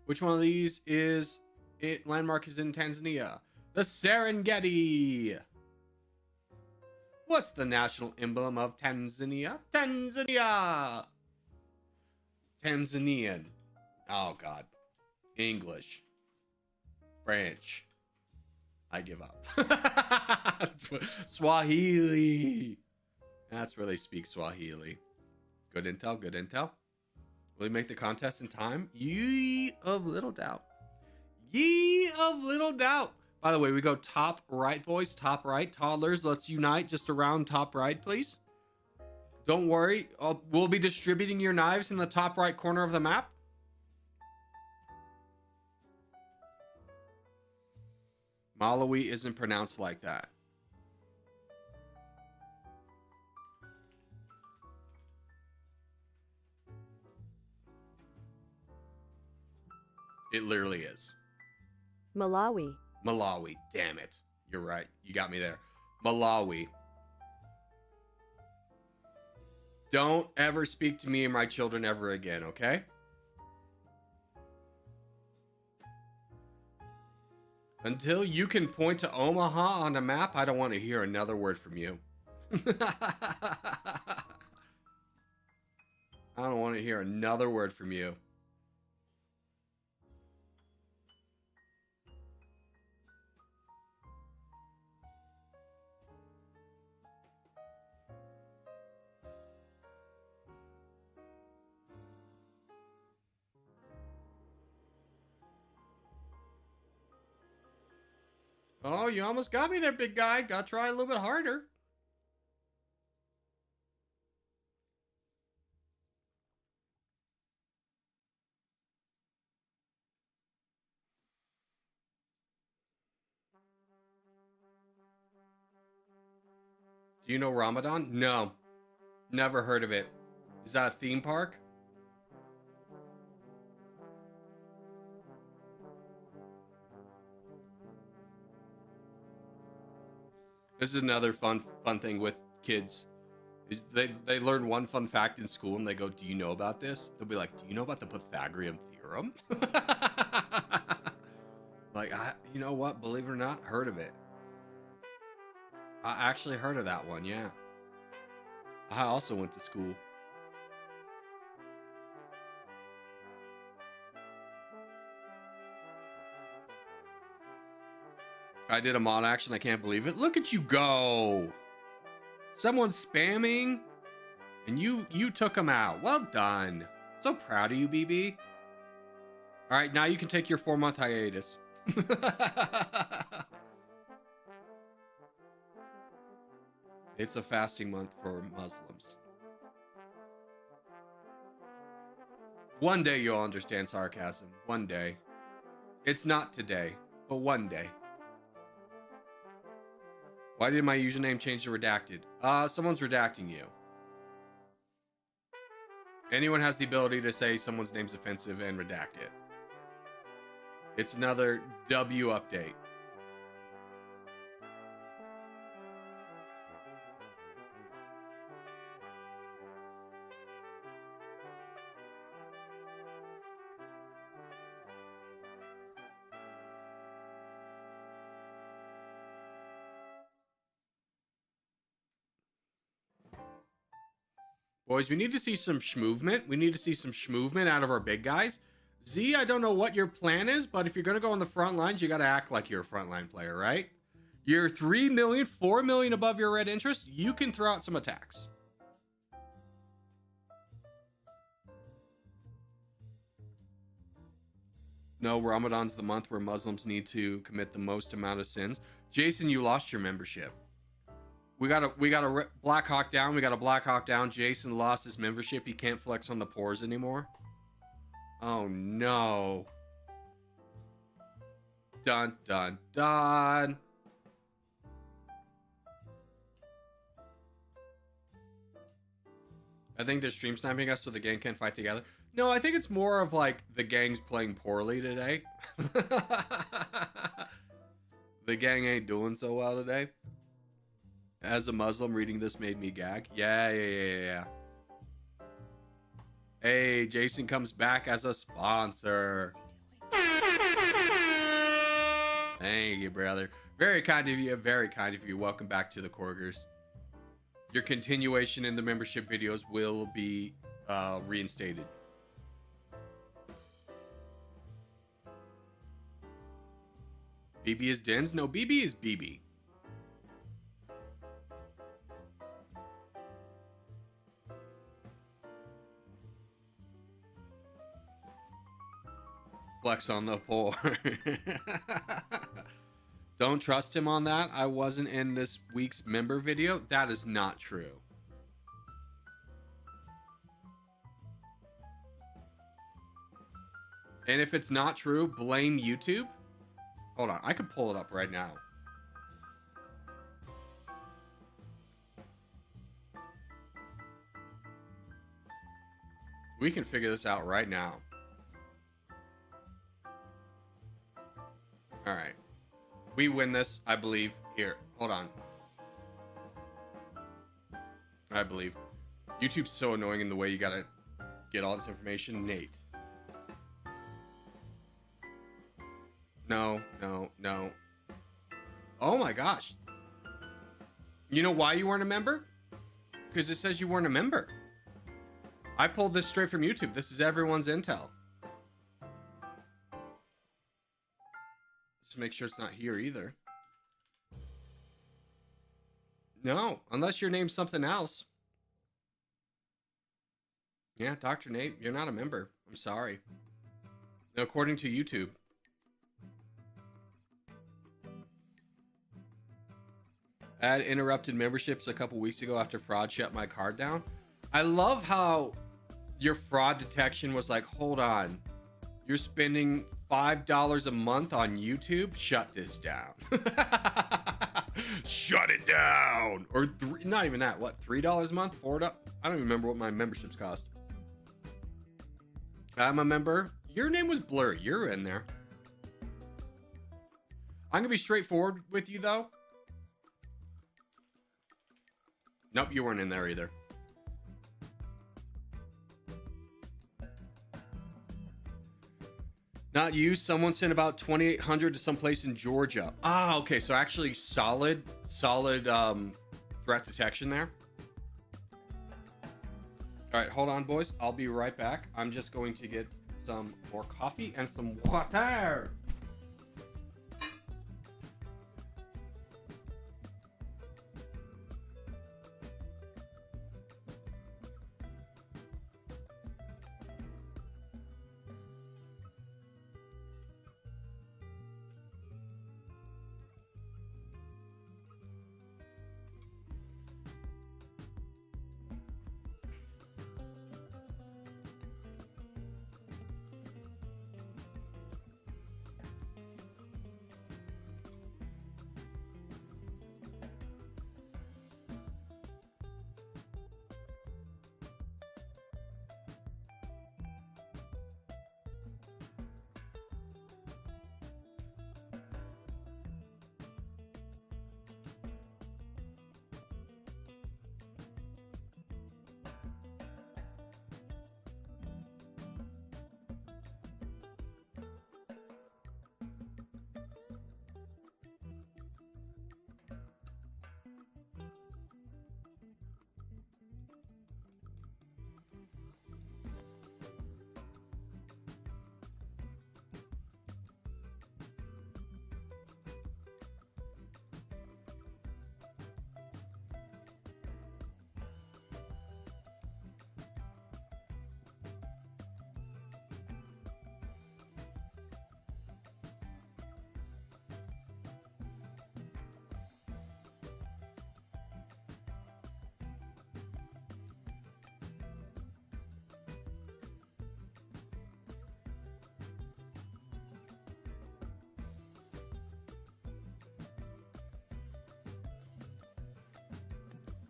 Which one of these is it? Landmark is in Tanzania. The Serengeti. What's the national emblem of Tanzania? Tanzania. Tanzanian. Oh, God. English. French. I give up. Swahili. That's where they speak Swahili. Good intel, good intel. Will he make the contest in time? Ye of little doubt. Ye of little doubt. By the way, we go top right, boys. Top right. Toddlers, let's unite just around top right, please. Don't worry. We'll be distributing your knives in the top right corner of the map. Malawi isn't pronounced like that. It literally is. Malawi. Malawi. Damn it. You're right. You got me there. Malawi. Don't ever speak to me and my children ever again, okay? Until you can point to Omaha on a map, I don't want to hear another word from you. I don't want to hear another word from you. Oh, you almost got me there, big guy. Gotta try a little bit harder. Do you know Ramadan? No. Never heard of it. Is that a theme park? This is another fun thing with kids. Is they learn one fun fact in school and they go, "Do you know about this?" They'll be like, "Do you know about the Pythagorean theorem?" Like, you know what? Believe it or not, heard of it. I actually heard of that one, yeah. I also went to school. I did a mod action. I can't believe it. Look at you go. Someone's spamming and you took them out. Well done. So proud of you, BB. All right, now you can take your 4-month hiatus. It's a fasting month for Muslims. One day you'll understand sarcasm. One day. It's not today, but one day. Why did my username change to redacted? Someone's redacting you. Anyone has the ability to say someone's name's offensive and redact it. It's another W update. Boys, we need to see some schmovement. We need to see some schmovement out of our big guys. Z, I don't know what your plan is, but if you're going to go on the front lines, you got to act like you're a frontline player, right? You're 3 million, 4 million above your red interest. You can throw out some attacks. No, Ramadan's the month where Muslims need to commit the most amount of sins. Jason, you lost your membership. We got a Black Hawk down. We got a Black Hawk down. Jason lost his membership. He can't flex on the pores anymore. Oh no. Dun dun dun. I think they're stream sniping us so the gang can't fight together. No, I think it's more of like the gang's playing poorly today. The gang ain't doing so well today. As a Muslim, reading this made me gag. Yeah. Hey, Jason comes back as a sponsor. Thank you, brother. Very kind of you. Very kind of you. Welcome back to the Korgers. Your continuation in the membership videos will be reinstated. BB is Dens? No, BB is BB. Flex on the poor. Don't trust him on that. I wasn't in this week's member video. That is not true. And if it's not true, blame YouTube. Hold on, I can pull it up right now. We can figure this out right now. All right. We win this, I believe. Here, hold on. I believe. YouTube's so annoying in the way you gotta get all this information. Nate. No. Oh my gosh. You know why you weren't a member? Because it says you weren't a member. I pulled this straight from YouTube. This is everyone's intel. Just make sure it's not here either. No, unless your name's something else. Yeah, Dr. Nate, you're not a member. I'm sorry. According to YouTube. I had interrupted memberships a couple weeks ago after fraud shut my card down. I love how your fraud detection was like, hold on, you're spending $5 a month on YouTube? Shut this down. Shut it down. Or not even that. What, $3 a month? $4? I don't even remember what my memberships cost. I'm a member. Your name was blurry. You're in there. I'm gonna be straightforward with you though. Nope, you weren't in there either. Not you. Someone sent about 2,800 to someplace in Georgia. Ah, okay. So actually solid threat detection there. All right, hold on, boys. I'll be right back. I'm just going to get some more coffee and some water.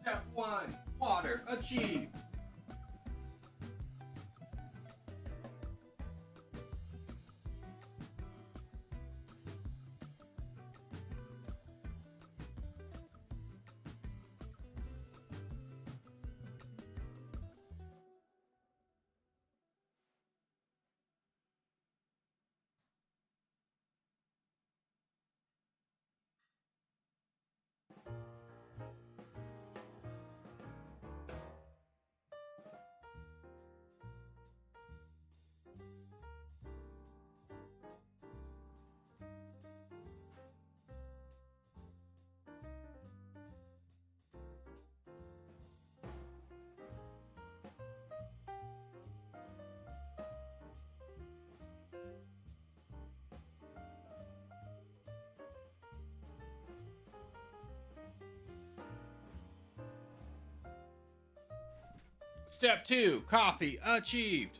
Step 1, water, achieved. Step 2, coffee, achieved.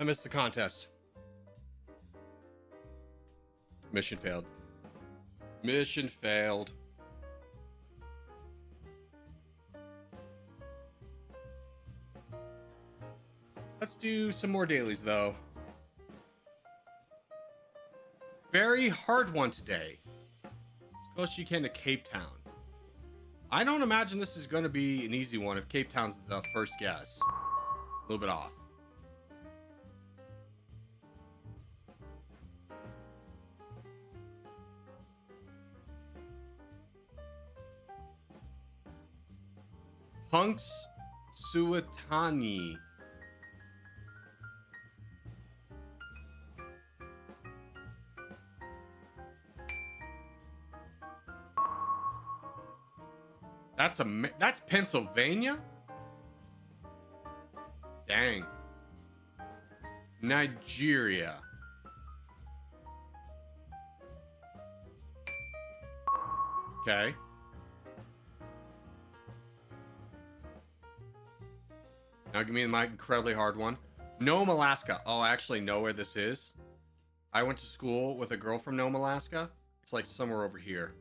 I missed the contest. Mission failed. Mission failed. Let's do some more dailies, though. Very hard one today. As close as you can to Cape Town. I don't imagine this is going to be an easy one if Cape Town's the first guess. A little bit off. Punks Suatani. That's Pennsylvania? Dang. Nigeria. Okay. Now give me my incredibly hard one. Nome, Alaska. Oh, I actually know where this is. I went to school with a girl from Nome, Alaska. It's like somewhere over here.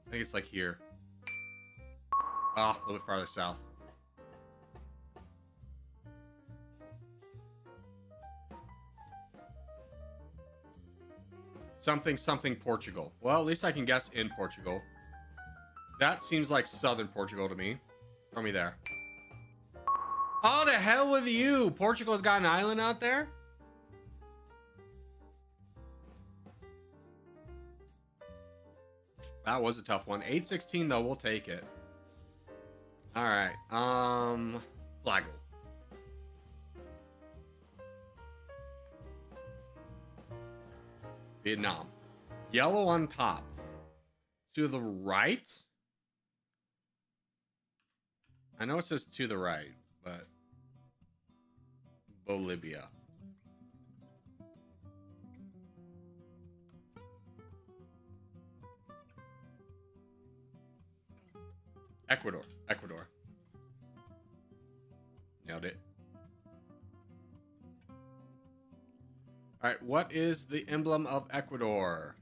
I think it's like here. Ah, a little bit farther south. Something Portugal. Well, at least I can guess in Portugal. That seems like southern Portugal to me. Throw me there. Oh, to hell with you! Portugal's got an island out there? That was a tough one. 816 though, we'll take it. Alright, Flagel. Vietnam. Yellow on top. To the right? I know it says to the right, but... Bolivia. Ecuador. Nailed it. All right, what is the emblem of Ecuador?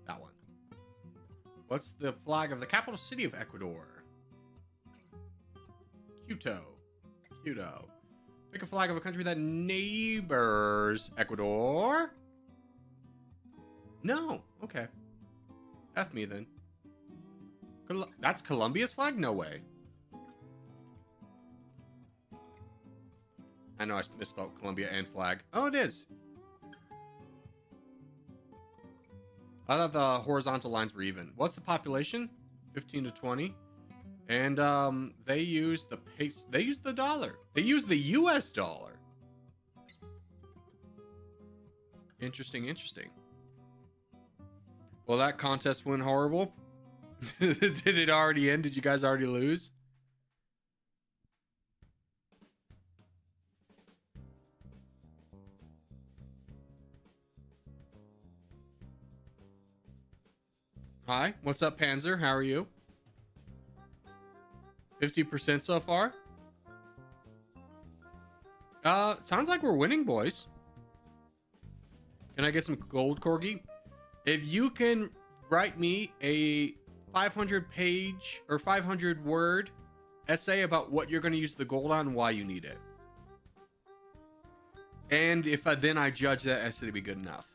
That one. What's the flag of the capital city of Ecuador? Quito. Pick a flag of a country that neighbors Ecuador. No. Okay. F me then. That's Colombia's flag? No way. I know I misspelled Colombia and flag. Oh, it is. I thought the horizontal lines were even. What's the population? 15 to 20. And they use the pace. They use the dollar. They use the US dollar. Interesting. Well, that contest went horrible. Did it already end? Did you guys already lose? Hi, what's up, Panzer? How are you? 50% so far? Sounds like we're winning, boys. Can I get some gold, Corgi? If you can write me a 500 page or 500 word essay about what you're going to use the gold on and why you need it. And if then I judge that essay to be good enough.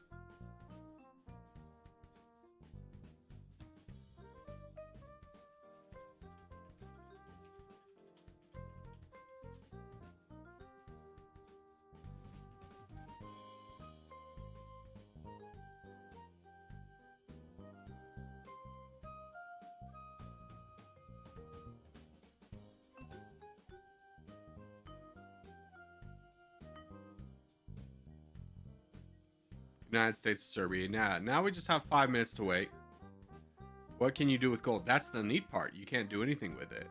United States, Serbia. Now we just have 5 minutes to wait. What can you do with gold? That's the neat part. You can't do anything with it.